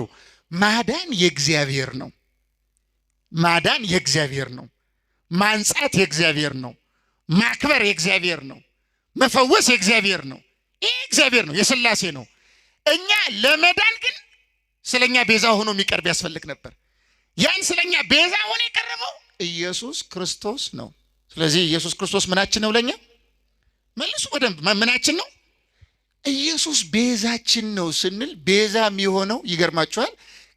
ማዳን የእግዚአብሔር ነው። ማዳን የእግዚአብሔር ነው። ማንጻት የእግዚአብሔር ነው። ማክበር የእግዚአብሔር ነው። መፈወስ የእግዚአብሔር ነው። ይህ እግዚአብሔር ነው፣ የሥላሴ ነው። እኛ ለመዳን ግን ስለኛ ቤዛ ሆኖ የሚቀርብ ያስፈልግ ነበር። ያን ስለኛ ቤዛ ሆኖ የቀረበው ኢየሱስ ክርስቶስ ነው። ስለዚህ ኢየሱስ ክርስቶስ ምናችን ነው? ለኛ መልሱ በደንብ። ምናችን ነው? ኢየሱስ ቤዛችን ነው ስንል ቤዛ የሚሆነው ይገርማችኋል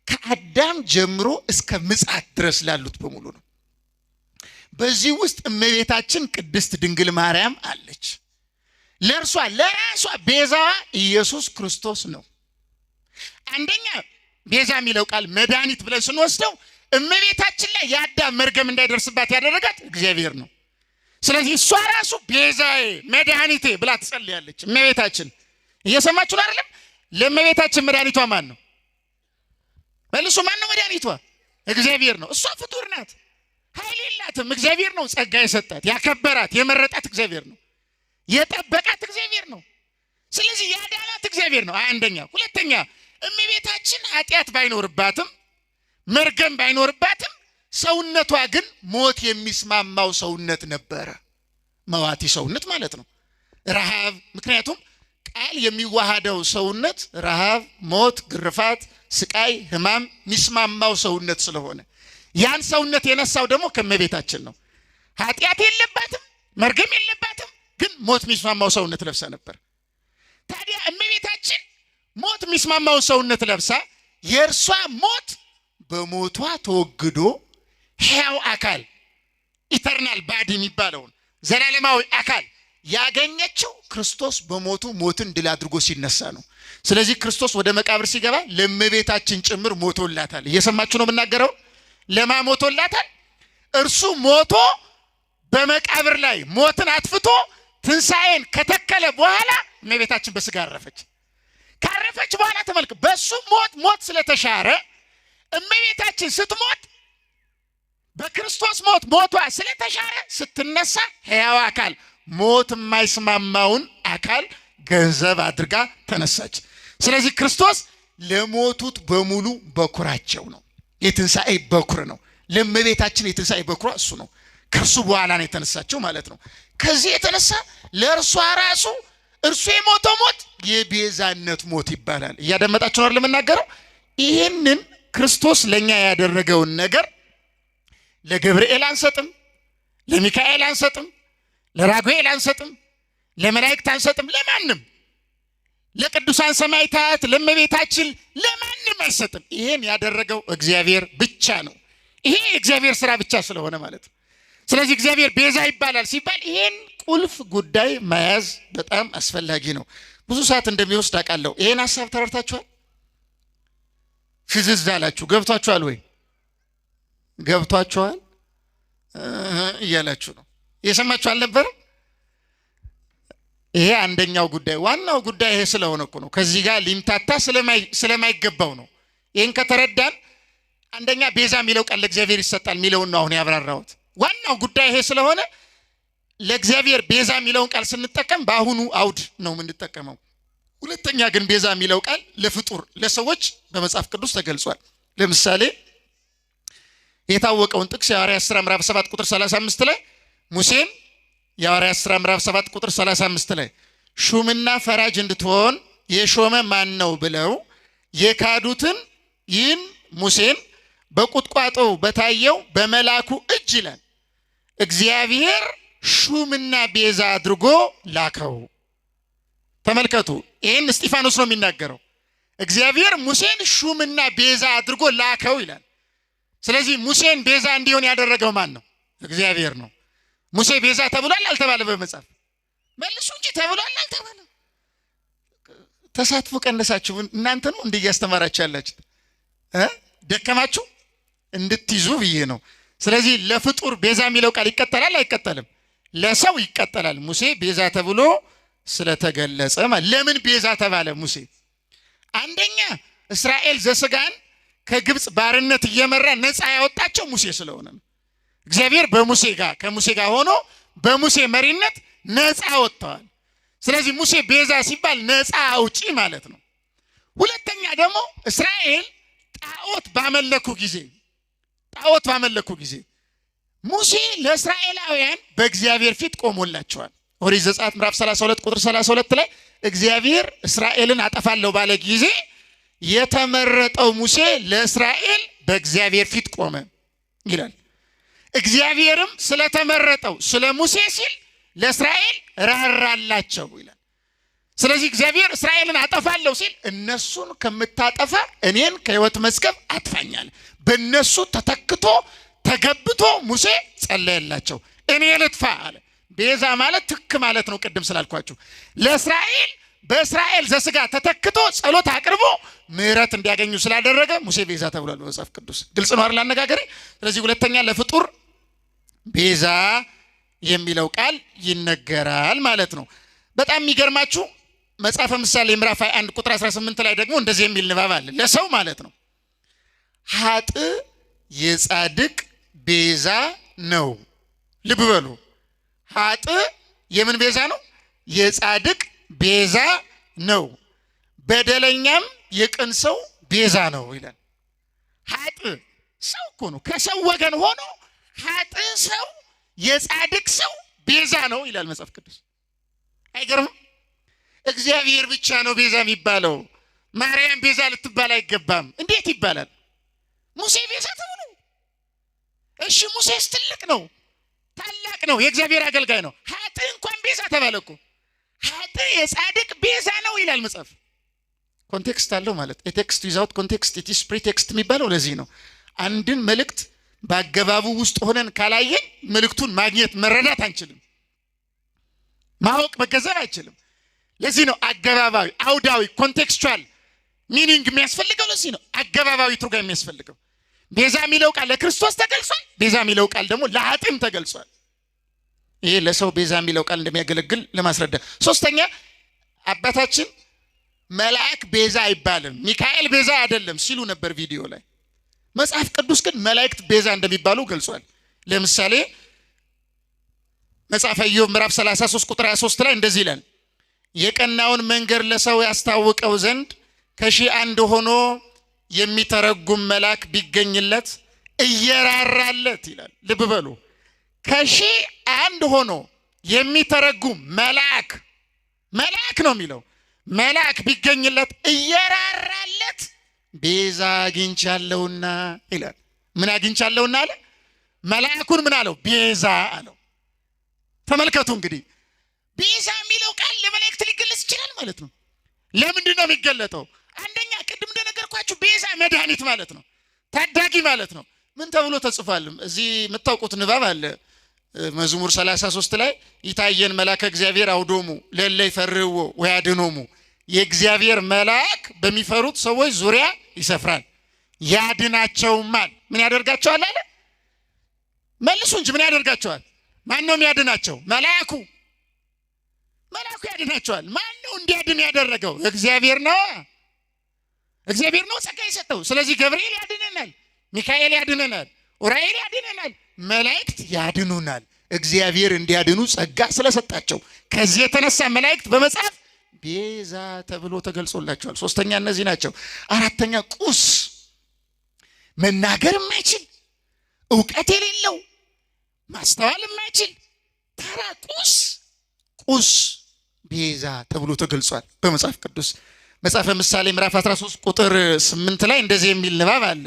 ከአዳም ጀምሮ እስከ ምጽአት ድረስ ላሉት በሙሉ ነው። በዚህ ውስጥ እመቤታችን ቅድስት ድንግል ማርያም አለች። ለራሷ ቤዛዋ ኢየሱስ ክርስቶስ ነው። አንደኛ ቤዛ የሚለው ቃል መድኃኒት ብለን ስንወስደው እመቤታችን ላይ የአዳም መርገም እንዳይደርስባት ያደረጋት እግዚአብሔር ነው። ስለዚህ እሷ ራሱ ቤዛዬ መድኃኒቴ ብላ ትጸልያለች። እመቤታችን እየሰማችሁ ነው አይደለም? ለእመቤታችን መድኃኒቷ ማን ነው? መልሱ። ማን ነው መድኃኒቷ? እግዚአብሔር ነው። እሷ ፍጡር ናት፣ ኃይል የላትም። እግዚአብሔር ነው ጸጋ የሰጣት፣ ያከበራት፣ የመረጣት እግዚአብሔር ነው። የጠበቃት እግዚአብሔር ነው። ስለዚህ ያዳናት እግዚአብሔር ነው። አንደኛ። ሁለተኛ እመቤታችን ኃጢአት ባይኖርባትም መርገም ባይኖርባትም ሰውነቷ ግን ሞት የሚስማማው ሰውነት ነበረ። መዋቲ ሰውነት ማለት ነው። ረሃብ፣ ምክንያቱም ቃል የሚዋሃደው ሰውነት ረሃብ፣ ሞት፣ ግርፋት፣ ስቃይ፣ ህማም የሚስማማው ሰውነት ስለሆነ ያን ሰውነት የነሳው ደግሞ ከእመቤታችን ነው። ኃጢአት የለባትም፣ መርገም የለባትም፣ ግን ሞት የሚስማማው ሰውነት ለብሳ ነበር። ታዲያ እመቤታችን ሞት የሚስማማው ሰውነት ለብሳ የእርሷ ሞት በሞቷ ተወግዶ ሕያው አካል ኢተርናል ባዲ የሚባለውን ዘላለማዊ አካል ያገኘችው ክርስቶስ በሞቱ ሞትን ድል አድርጎ ሲነሳ ነው። ስለዚህ ክርስቶስ ወደ መቃብር ሲገባ ለእመቤታችን ጭምር ሞቶላታል። እየሰማችሁ ነው የምናገረው? ለማ ሞቶላታል? እርሱ ሞቶ በመቃብር ላይ ሞትን አጥፍቶ ትንሣኤን ከተከለ በኋላ እመቤታችን በስጋ አረፈች። ካረፈች በኋላ ተመልክ፣ በሱ ሞት ስለተሻረ እመቤታችን ስትሞት በክርስቶስ ሞቷ ስለተሻረ ስትነሳ ሕያው አካል ሞት የማይስማማውን አካል ገንዘብ አድርጋ ተነሳች። ስለዚህ ክርስቶስ ለሞቱት በሙሉ በኩራቸው ነው። የትንሣኤ በኩር ነው። ለእመቤታችን የትንሣኤ በኩሯ እሱ ነው። ከእርሱ በኋላ ነው የተነሳቸው ማለት ነው። ከዚህ የተነሳ ለእርሷ ራሱ እርሱ የሞተው ሞት የቤዛነት ሞት ይባላል። እያደመጣችሁ ነው ለምናገረው። ይህንን ክርስቶስ ለኛ ያደረገውን ነገር ለገብርኤል አንሰጥም፣ ለሚካኤል አንሰጥም፣ ለራጉኤል አንሰጥም፣ ለመላእክት አንሰጥም፣ ለማንም፣ ለቅዱሳን ሰማዕታት፣ ለእመቤታችን፣ ለማንም አይሰጥም። ይሄን ያደረገው እግዚአብሔር ብቻ ነው። ይሄ የእግዚአብሔር ስራ ብቻ ስለሆነ ማለት ነው። ስለዚህ እግዚአብሔር ቤዛ ይባላል ሲባል ይሄን ቁልፍ ጉዳይ መያዝ በጣም አስፈላጊ ነው። ብዙ ሰዓት እንደሚወስድ አውቃለሁ። ይሄን ሐሳብ ተረድታችኋል? ፍዝዝ አላችሁ? ገብቷችኋል ወይ? ገብቷችኋል እያላችሁ ነው። እየሰማችሁ አልነበረም? ይሄ አንደኛው ጉዳይ። ዋናው ጉዳይ ይሄ ስለሆነ እኮ ነው። ከዚህ ጋር ሊምታታ ስለማይገባው ነው። ይሄን ከተረዳን አንደኛ ቤዛ የሚለው ቃል ለእግዚአብሔር ይሰጣል የሚለውን ነው አሁን ያብራራሁት። ዋናው ጉዳይ ይሄ ስለሆነ ለእግዚአብሔር ቤዛ የሚለውን ቃል ስንጠቀም በአሁኑ አውድ ነው የምንጠቀመው። ሁለተኛ ግን ቤዛ የሚለው ቃል ለፍጡር ለሰዎች በመጽሐፍ ቅዱስ ተገልጿል። ለምሳሌ የታወቀውን ጥቅስ የሐዋርያት ሥራ ምዕራፍ 7 ቁጥር 35 ላይ ሙሴን የሐዋርያት ሥራ ምዕራፍ 7 ቁጥር 35 ላይ ሹምና ፈራጅ እንድትሆን የሾመ ማን ነው ብለው የካዱትን ይህን ሙሴን በቁጥቋጦው በታየው በመላኩ እጅ ይላል እግዚአብሔር ሹምና ቤዛ አድርጎ ላከው። ተመልከቱ፣ ይህን እስጢፋኖስ ነው የሚናገረው። እግዚአብሔር ሙሴን ሹምና ቤዛ አድርጎ ላከው ይላል። ስለዚህ ሙሴን ቤዛ እንዲሆን ያደረገው ማን ነው? እግዚአብሔር ነው። ሙሴ ቤዛ ተብሏል አልተባለ? በመጽሐፍ መልሱ እንጂ ተብሏል አልተባለ? ተሳትፎ ቀነሳችሁ እናንተ ነው እንዲህ እያስተማራችሁ ያላችሁ። ደከማችሁ እንድትይዙ ብዬ ነው። ስለዚህ ለፍጡር ቤዛ የሚለው ቃል ይቀጠላል አይቀጠልም? ለሰው ይቀጠላል። ሙሴ ቤዛ ተብሎ ስለተገለጸ ለምን ቤዛ ተባለ ሙሴ? አንደኛ እስራኤል ዘስጋን ከግብፅ ባርነት እየመራ ነፃ ያወጣቸው ሙሴ ስለሆነ ነው። እግዚአብሔር ከሙሴ ጋር ሆኖ በሙሴ መሪነት ነፃ ወጥተዋል። ስለዚህ ሙሴ ቤዛ ሲባል ነፃ አውጪ ማለት ነው። ሁለተኛ ደግሞ እስራኤል ጣዖት ባመለኩ ጊዜ ሙሴ ለእስራኤላውያን በእግዚአብሔር ፊት ቆሞላቸዋል። ኦሪት ዘጸአት ምዕራፍ 32 ቁጥር 32 ላይ እግዚአብሔር እስራኤልን አጠፋለሁ ባለ ጊዜ የተመረጠው ሙሴ ለእስራኤል በእግዚአብሔር ፊት ቆመ ይላል። እግዚአብሔርም ስለተመረጠው ስለ ሙሴ ሲል ለእስራኤል ራራላቸው ይላል። ስለዚህ እግዚአብሔር እስራኤልን አጠፋለሁ ሲል እነሱን ከምታጠፋ እኔን ከሕይወት መዝገብ አጥፋኛል። በእነሱ ተገብቶ ሙሴ ጸለየላቸው። እኔ ልጥፋ አለ። ቤዛ ማለት ትክ ማለት ነው። ቅድም ስላልኳችሁ ለእስራኤል በእስራኤል ዘስጋ ተተክቶ ጸሎት አቅርቦ ምሕረት እንዲያገኙ ስላደረገ ሙሴ ቤዛ ተብሏል በመጽሐፍ ቅዱስ። ግልጽ ነው አይደል አነጋገሬ? ስለዚህ ሁለተኛ ለፍጡር ቤዛ የሚለው ቃል ይነገራል ማለት ነው። በጣም የሚገርማችሁ መጽሐፈ ምሳሌ ምዕራፍ 21 ቁጥር 18 ላይ ደግሞ እንደዚህ የሚል ንባብ አለ። ለሰው ማለት ነው። ኃጥእ የጻድቅ ቤዛ ነው። ልብ በሉ። ኃጥእ የምን ቤዛ ነው? የጻድቅ ቤዛ ነው። በደለኛም የቅን ሰው ቤዛ ነው ይላል። ኃጥእ ሰው እኮ ነው። ከሰው ወገን ሆኖ ኃጥእ ሰው የጻድቅ ሰው ቤዛ ነው ይላል መጽሐፍ ቅዱስ። አይገርምም? እግዚአብሔር ብቻ ነው ቤዛ የሚባለው። ማርያም ቤዛ ልትባል አይገባም። እንዴት ይባላል? ሙሴ ቤዛ ተብሎ። እሺ ሙሴስ ትልቅ ነው፣ ታላቅ ነው፣ የእግዚአብሔር አገልጋይ ነው። ኃጥእ እንኳን ቤዛ ተባለ እኮ። ኃጥእ የጻድቅ ቤዛ ነው ይላል መጽሐፍ። ኮንቴክስት አለው ማለት ቴክስት ዊዛውት ኮንቴክስት ኢት ኢዝ ፕሪቴክስት የሚባለው ለዚህ ነው። አንድን መልእክት በአገባቡ ውስጥ ሆነን ካላየን መልእክቱን ማግኘት መረዳት አንችልም። ማወቅ መገንዘብ አይችልም። ለዚህ ነው አገባባዊ አውዳዊ ኮንቴክስቹዋል ሚኒንግ የሚያስፈልገው። ለዚህ ነው አገባባዊ ትርጉም የሚያስፈልገው። ቤዛ የሚለው ቃል ለክርስቶስ ተገልጿል። ቤዛ የሚለው ቃል ደግሞ ለኃጥእም ተገልጿል። ይሄ ለሰው ቤዛ የሚለው ቃል እንደሚያገለግል ለማስረዳት። ሶስተኛ አባታችን መልአክ ቤዛ አይባልም፣ ሚካኤል ቤዛ አይደለም ሲሉ ነበር ቪዲዮ ላይ። መጽሐፍ ቅዱስ ግን መላእክት ቤዛ እንደሚባሉ ገልጿል። ለምሳሌ መጽሐፈ ኢዮብ ምዕራፍ 33 ቁጥር 23 ላይ እንደዚህ ይላል፣ የቀናውን መንገድ ለሰው ያስታውቀው ዘንድ ከሺህ አንድ ሆኖ የሚተረጉም መልአክ ቢገኝለት እየራራለት ይላል። ልብ በሉ፣ ከሺህ አንድ ሆኖ የሚተረጉም መልአክ ነው የሚለው መልአክ ቢገኝለት እየራራለት ቤዛ አግኝቻለሁና ይላል። ምን አግኝቻለሁና አለ? መልአኩን ምን አለው? ቤዛ አለው። ተመልከቱ እንግዲህ ቤዛ የሚለው ቃል ለመላእክት ሊገለጽ ይችላል ማለት ነው። ለምንድን ነው የሚገለጠው? አንደኛ ቅድም እንደነገርኳችሁ ቤዛ መድኃኒት ማለት ነው፣ ታዳጊ ማለት ነው። ምን ተብሎ ተጽፏል? እዚህ የምታውቁት ንባብ አለ መዝሙር 33 ላይ ይታየን መልአከ እግዚአብሔር አውዶሙ ለእለ ይፈርህዎ ወያድኅኖሙ። የእግዚአብሔር መልአክ በሚፈሩት ሰዎች ዙሪያ ይሰፍራል ያድናቸውማል። ምን ያደርጋቸዋል አለ? መልሱ እንጂ ምን ያደርጋቸዋል? ማን ነው የሚያድናቸው? መልአኩ ያድናቸዋል። ማን ነው እንዲያድን ያደረገው? እግዚአብሔር ነው። እግዚአብሔር ነው ጸጋ የሰጠው። ስለዚህ ገብርኤል ያድነናል፣ ሚካኤል ያድነናል፣ ኡራኤል ያድነናል፣ መላእክት ያድኑናል። እግዚአብሔር እንዲያድኑ ጸጋ ስለሰጣቸው ከዚህ የተነሳ መላእክት በመጽሐፍ ቤዛ ተብሎ ተገልጾላቸዋል። ሶስተኛ እነዚህ ናቸው። አራተኛ ቁስ፣ መናገር የማይችል ዕውቀት የሌለው ማስተዋል የማይችል ተራ ቁስ ቤዛ ተብሎ ተገልጿል በመጽሐፍ ቅዱስ። መጽሐፈ ምሳሌ ምዕራፍ 13 ቁጥር 8 ላይ እንደዚህ የሚል ንባብ አለ።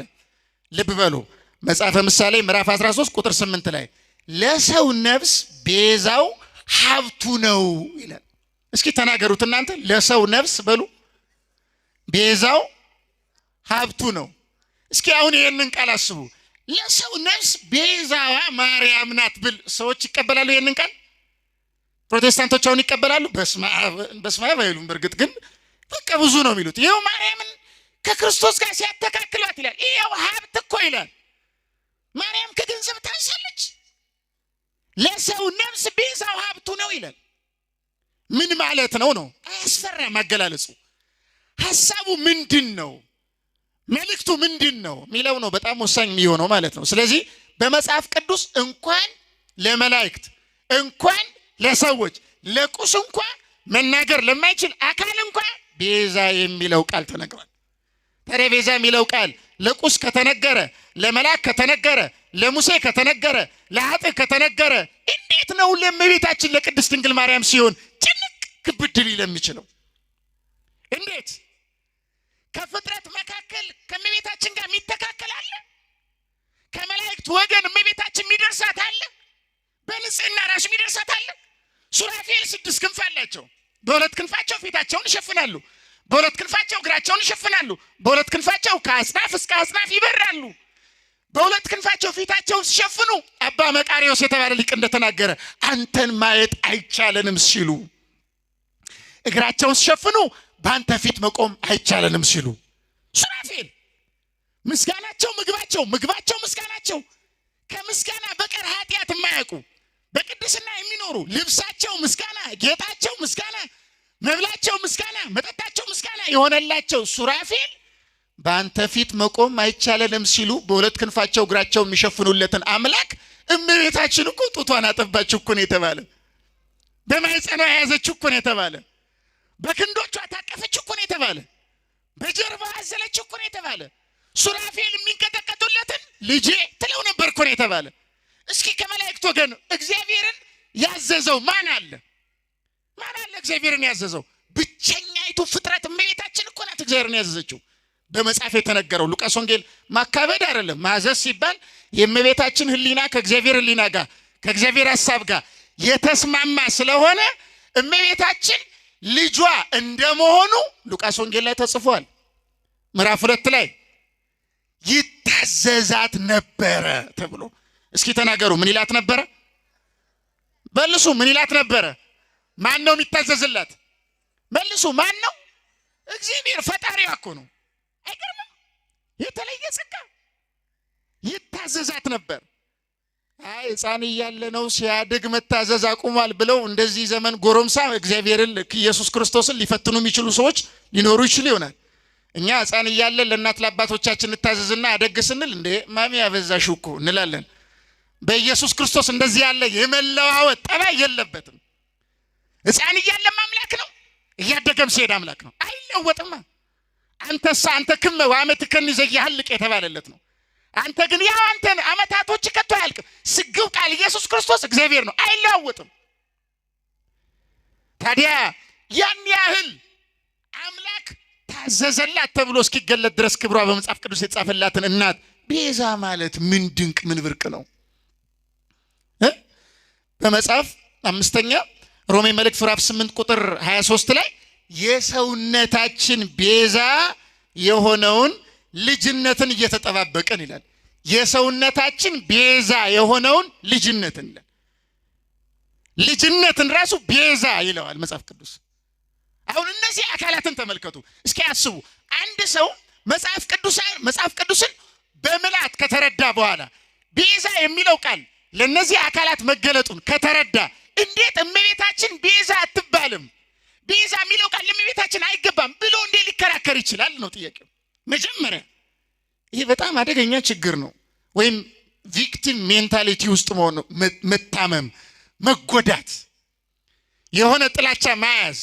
ልብ በሉ። መጽሐፈ ምሳሌ ምዕራፍ 13 ቁጥር 8 ላይ ለሰው ነፍስ ቤዛው ሀብቱ ነው ይላል። እስኪ ተናገሩት እናንተ። ለሰው ነፍስ በሉ ቤዛው ሀብቱ ነው። እስኪ አሁን ይሄንን ቃል አስቡ። ለሰው ነፍስ ቤዛዋ ማርያም ናት ብል ሰዎች ይቀበላሉ ይሄንን ቃል? ፕሮቴስታንቶች አሁን ይቀበላሉ? በስመ አብ አይሉም። በእርግጥ ግን በቃ ብዙ ነው የሚሉት። ይኸው ማርያምን ከክርስቶስ ጋር ሲያተካክሏት ይላል። ይሄው ሀብት እኮ ይላል ማርያም ከገንዘብ ታንሳለች። ለሰው ነፍስ ቤዛው ሀብቱ ነው ይላል። ምን ማለት ነው? አያስፈራም አገላለጹ። ሐሳቡ ምንድነው? መልእክቱ ምንድነው የሚለው ነው በጣም ወሳኝ የሚሆነው ማለት ነው። ስለዚህ በመጽሐፍ ቅዱስ እንኳን ለመላእክት እንኳን ለሰዎች ለቁስ እንኳን መናገር ለማይችል አካል እንኳን ቤዛ የሚለው ቃል ተነግሯል። ታዲያ ቤዛ የሚለው ቃል ለቁስ ከተነገረ፣ ለመላእክ ከተነገረ፣ ለሙሴ ከተነገረ፣ ለኃጥእ ከተነገረ እንዴት ነው ለእመቤታችን ለቅድስት ድንግል ማርያም ሲሆን ጭንቅ ክብድ ሊል የሚችለው? እንዴት ከፍጥረት መካከል ከእመቤታችን ጋር የሚተካከል አለ? ከመላእክት ወገን እመቤታችን የሚደርሳት አለ? በንጽህና ራሱ የሚደርሳት አለ? ሱራፌል 6 ክንፍ አላቸው። በሁለት ክንፋቸው ፊታቸውን ይሸፍናሉ፣ በሁለት ክንፋቸው እግራቸውን ይሸፍናሉ፣ በሁለት ክንፋቸው ከአጽናፍ እስከ አጽናፍ ይበራሉ። በሁለት ክንፋቸው ፊታቸውን ሲሸፍኑ አባ መቃርዮስ የተባለ ሊቅ እንደተናገረ አንተን ማየት አይቻለንም ሲሉ፣ እግራቸውን ሲሸፍኑ በአንተ ፊት መቆም አይቻለንም ሲሉ፣ ሱራፌል ምስጋናቸው ምግባቸው ምስጋናቸው፣ ከምስጋና በቀር ኃጢአት የማያውቁ በቅድስና የሚኖሩ፣ ልብሳቸው ምስጋና፣ ጌጣቸው ምስጋና፣ መብላቸው ምስጋና፣ መጠጣቸው ምስጋና የሆነላቸው ሱራፌል በአንተ ፊት መቆም አይቻለንም ሲሉ በሁለት ክንፋቸው እግራቸው የሚሸፍኑለትን አምላክ እመቤታችን እኮ ጡቷን አጠባች እኮ ነው የተባለ። በማኅፀኗ የያዘች እኮ ነው የተባለ። በክንዶቿ ታቀፈች እኮ ነው የተባለ። በጀርባ አዘለች እኮ ነው የተባለ። ሱራፌል የሚንቀጠቀጡለትን ልጄ ትለው ነበር እኮ ነው የተባለ። እስኪ ከመላእክት ወገን እግዚአብሔርን ያዘዘው ማን አለ? ማን አለ እግዚአብሔርን ያዘዘው? ብቸኛይቱ ፍጥረት እመቤታችን እኮ ናት እግዚአብሔርን ያዘዘችው። በመጽሐፍ የተነገረው ሉቃስ ወንጌል ማካበድ አይደለም። ማዘዝ ሲባል የእመቤታችን ሕሊና ከእግዚአብሔር ሕሊና ጋር ከእግዚአብሔር ሐሳብ ጋር የተስማማ ስለሆነ እመቤታችን ልጇ እንደመሆኑ ሉቃስ ወንጌል ላይ ተጽፏል። ምዕራፍ 2 ላይ ይታዘዛት ነበረ ተብሎ። እስኪ ተናገሩ፣ ምን ይላት ነበረ? መልሱ፣ ምን ይላት ነበረ? ማን ነው የሚታዘዝላት? መልሱ፣ ማን ነው? እግዚአብሔር ፈጣሪዋ እኮ ነው። አይገርምም? የተለየ ጸጋ ይታዘዛት ነበር። አይ ሕፃን እያለ ነው ሲያድግ መታዘዝ አቁሟል ብለው እንደዚህ ዘመን ጎረምሳ እግዚአብሔርን ኢየሱስ ክርስቶስን ሊፈትኑ የሚችሉ ሰዎች ሊኖሩ ይችሉ ይሆናል። እኛ ሕፃን እያለን ለእናት ለአባቶቻችን እንታዘዝና አደግ ስንል እንዴ ማሚ ያበዛሽው እኮ እንላለን። በኢየሱስ ክርስቶስ እንደዚህ ያለ የመለዋወጥ ጠባይ የለበትም። ሕፃን እያለም አምላክ ነው፣ እያደገም ሲሄድ አምላክ ነው። አይለወጥማ። አንተ ክመ ወአመት ከን ይዘያልቅ የተባለለት ነው። አንተ ግን ያው አንተን አመታቶች ከቶ አያልቅም። ስግው ቃል ኢየሱስ ክርስቶስ እግዚአብሔር ነው፣ አይለዋወጥም። ታዲያ ያን ያህል አምላክ ታዘዘላት ተብሎ እስኪገለጥ ድረስ ክብሯ በመጽሐፍ ቅዱስ የተጻፈላትን እናት ቤዛ ማለት ምን ድንቅ ምን ብርቅ ነው። በመጽሐፍ 5ኛ ሮሜ መልእክት ምዕራፍ 8 ቁጥር 23 ላይ የሰውነታችን ቤዛ የሆነውን ልጅነትን እየተጠባበቀን ይላል። የሰውነታችን ቤዛ የሆነውን ልጅነትን ይላል። ልጅነትን ራሱ ቤዛ ይለዋል መጽሐፍ ቅዱስ። አሁን እነዚህ አካላትን ተመልከቱ እስኪ አስቡ። አንድ ሰው መጽሐፍ ቅዱስን በምልአት ከተረዳ በኋላ ቤዛ የሚለው ቃል ለነዚህ አካላት መገለጡን ከተረዳ እንዴት እመቤታችን ቤዛ አትባልም? ቤዛ የሚለው ቃል ለእመቤታችን አይገባም ብሎ እንዴት ሊከራከር ይችላል ነው ጥያቄው። መጀመሪያ ይሄ በጣም አደገኛ ችግር ነው። ወይም ቪክቲም ሜንታሊቲ ውስጥ መሆን፣ መታመም፣ መጎዳት፣ የሆነ ጥላቻ መያዝ፣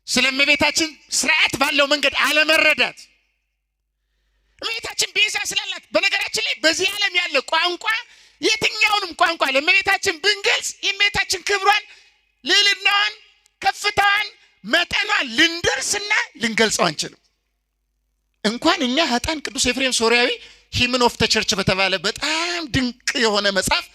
ስለ እመቤታችን ስርዓት ባለው መንገድ አለመረዳት። እመቤታችን ቤዛ ስላላት በነገራችን ላይ በዚህ ዓለም ያለ ቋንቋ የትኛውንም ቋንቋ ለእመቤታችን ብንገልጽ የእመቤታችን ክብሯን፣ ልዕልናዋን፣ ከፍታዋን፣ መጠኗን ልንደርስና ልንገልጸው አንችልም። እንኳን እኛ ኃጥአን ቅዱስ ኤፍሬም ሶርያዊ ሂምን ኦፍ ዘ ቸርች በተባለ በጣም ድንቅ የሆነ መጽሐፍ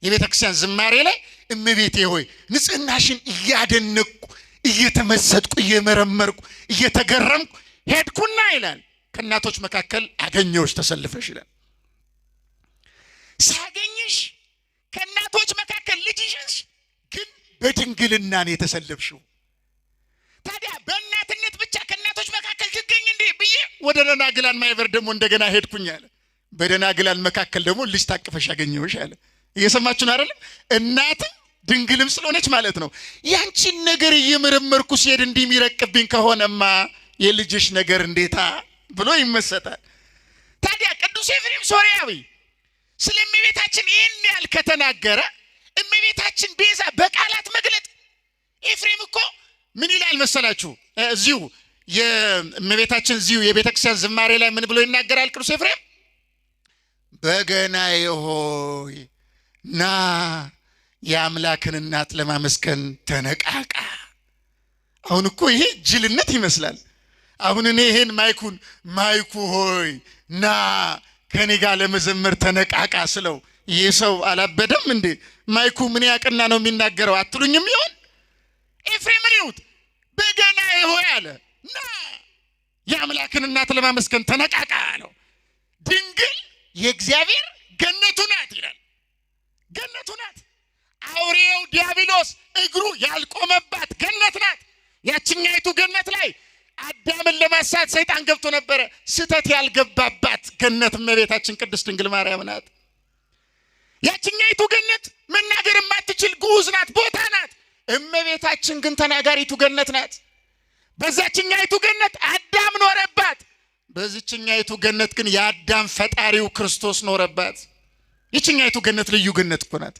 የቤተክርስቲያን ዝማሬ ላይ እመቤቴ ሆይ ንጽህናሽን እያደነቅኩ እየተመሰጥኩ እየመረመርኩ እየተገረምኩ ሄድኩና ይላል ከእናቶች መካከል አገኘሁሽ ተሰልፈሽ ይላል። ሳገኝሽ ከእናቶች መካከል ልጅሽ ግን በድንግልና ነው የተሰለፍሽው። ታዲያ በእናትነት ብቻ ከእናቶች መካከል ትገኝ እንዴ ብዬ ወደ ደናግላን ማይበር ደግሞ እንደገና ሄድኩኝ አለ። በደናግላን መካከል ደግሞ ልጅ ታቅፈሽ አገኘሁሽ አለ። እየሰማችሁ ነው አይደል? እናት ድንግልም ስለሆነች ማለት ነው። ያንቺን ነገር እየመረመርኩ ሲሄድ እንዲህ የሚረቅብኝ ከሆነማ የልጅሽ ነገር እንዴታ ብሎ ይመሰጣል። ታዲያ ቅዱስ ኤፍሬም ሶርያዊ ስለ እመቤታችን ይህን ያህል ከተናገረ እመቤታችን ቤዛ በቃላት መግለጥ ኤፍሬም እኮ ምን ይላል መሰላችሁ? እዚሁ የእመቤታችን እዚሁ የቤተክርስቲያን ዝማሬ ላይ ምን ብሎ ይናገራል ቅዱስ ኤፍሬም? በገናዬ ሆይ ና የአምላክን እናት ለማመስገን ተነቃቃ። አሁን እኮ ይሄ ጅልነት ይመስላል። አሁን እኔ ይሄን ማይኩ ሆይ ና ከኔ ጋር ለመዘመር ተነቃቃ ስለው ይሄ ሰው አላበደም እንዴ? ማይኩ ምን ያቅና ነው የሚናገረው አትሉኝም ይሆን? ኤፍሬም ይሁት በገናዬ ሆይ አለ ና የአምላክን እናት ለማመስገን ተነቃቃ አለው። ድንግል የእግዚአብሔር ገነቱ ናት ይላል። ገነቱ ናት። አውሬው ዲያብሎስ እግሩ ያልቆመባት ገነት ናት። ያችኛይቱ ገነት ላይ አዳምን ለማሳት ሰይጣን ገብቶ ነበረ። ስተት ያልገባባት ገነት እመቤታችን ቅድስት ድንግል ማርያም ናት። ያችኛይቱ ገነት መናገር የማትችል ግዑዝ ናት፣ ቦታ ናት። እመቤታችን ግን ተናጋሪቱ ገነት ናት። በዛችኛይቱ ገነት አዳም ኖረባት። በዚችኛይቱ ገነት ግን የአዳም ፈጣሪው ክርስቶስ ኖረባት። ይችኛይቱ ገነት ልዩ ገነት እኮ ናት።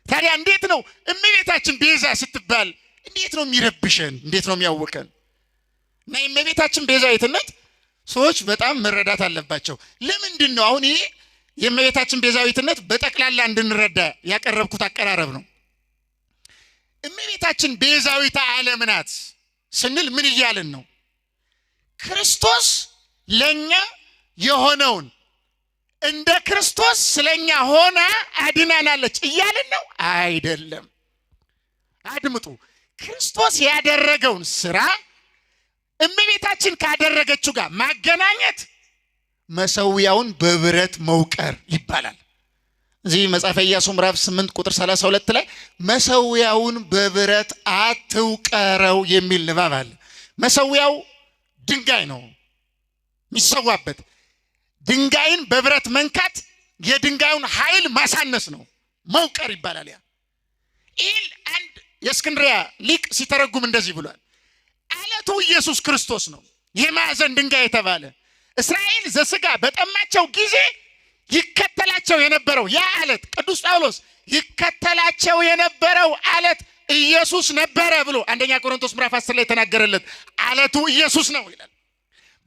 ታዲያ እንዴት ነው እመቤታችን ቤዛ ስትባል እንዴት ነው የሚረብሸን? እንዴት ነው የሚያውከን? እና የእመቤታችን ቤዛዊትነት ሰዎች በጣም መረዳት አለባቸው። ለምንድን ነው አሁን ይሄ የእመቤታችን ቤዛዊትነት በጠቅላላ እንድንረዳ ያቀረብኩት አቀራረብ ነው። እመቤታችን ቤዛዊተ ዓለም ናት ስንል ምን እያልን ነው? ክርስቶስ ለኛ የሆነውን እንደ ክርስቶስ ስለኛ ሆና አድናናለች እያልን ነው? አይደለም። አድምጡ። ክርስቶስ ያደረገውን ስራ እመቤታችን ካደረገችው ጋር ማገናኘት መሰዊያውን በብረት መውቀር ይባላል። እዚህ መጽሐፈ ኢያሱ ምዕራፍ 8 ቁጥር 32 ላይ መሰዊያውን በብረት አትውቀረው የሚል ንባብ አለ። መሰዊያው ድንጋይ ነው የሚሰዋበት። ድንጋይን በብረት መንካት የድንጋዩን ኃይል ማሳነስ ነው፣ መውቀር ይባላል። ይህን አንድ የእስክንድርያ ሊቅ ሲተረጉም እንደዚህ ብሏል። አለቱ ኢየሱስ ክርስቶስ ነው፣ የማዕዘን ድንጋይ የተባለ። እስራኤል ዘስጋ በጠማቸው ጊዜ ይከተላቸው የነበረው ያ አለት ቅዱስ ጳውሎስ ይከተላቸው የነበረው አለት ኢየሱስ ነበረ ብሎ አንደኛ ቆሮንቶስ ምዕራፍ 10 ላይ ተናገረለት። አለቱ ኢየሱስ ነው ይላል።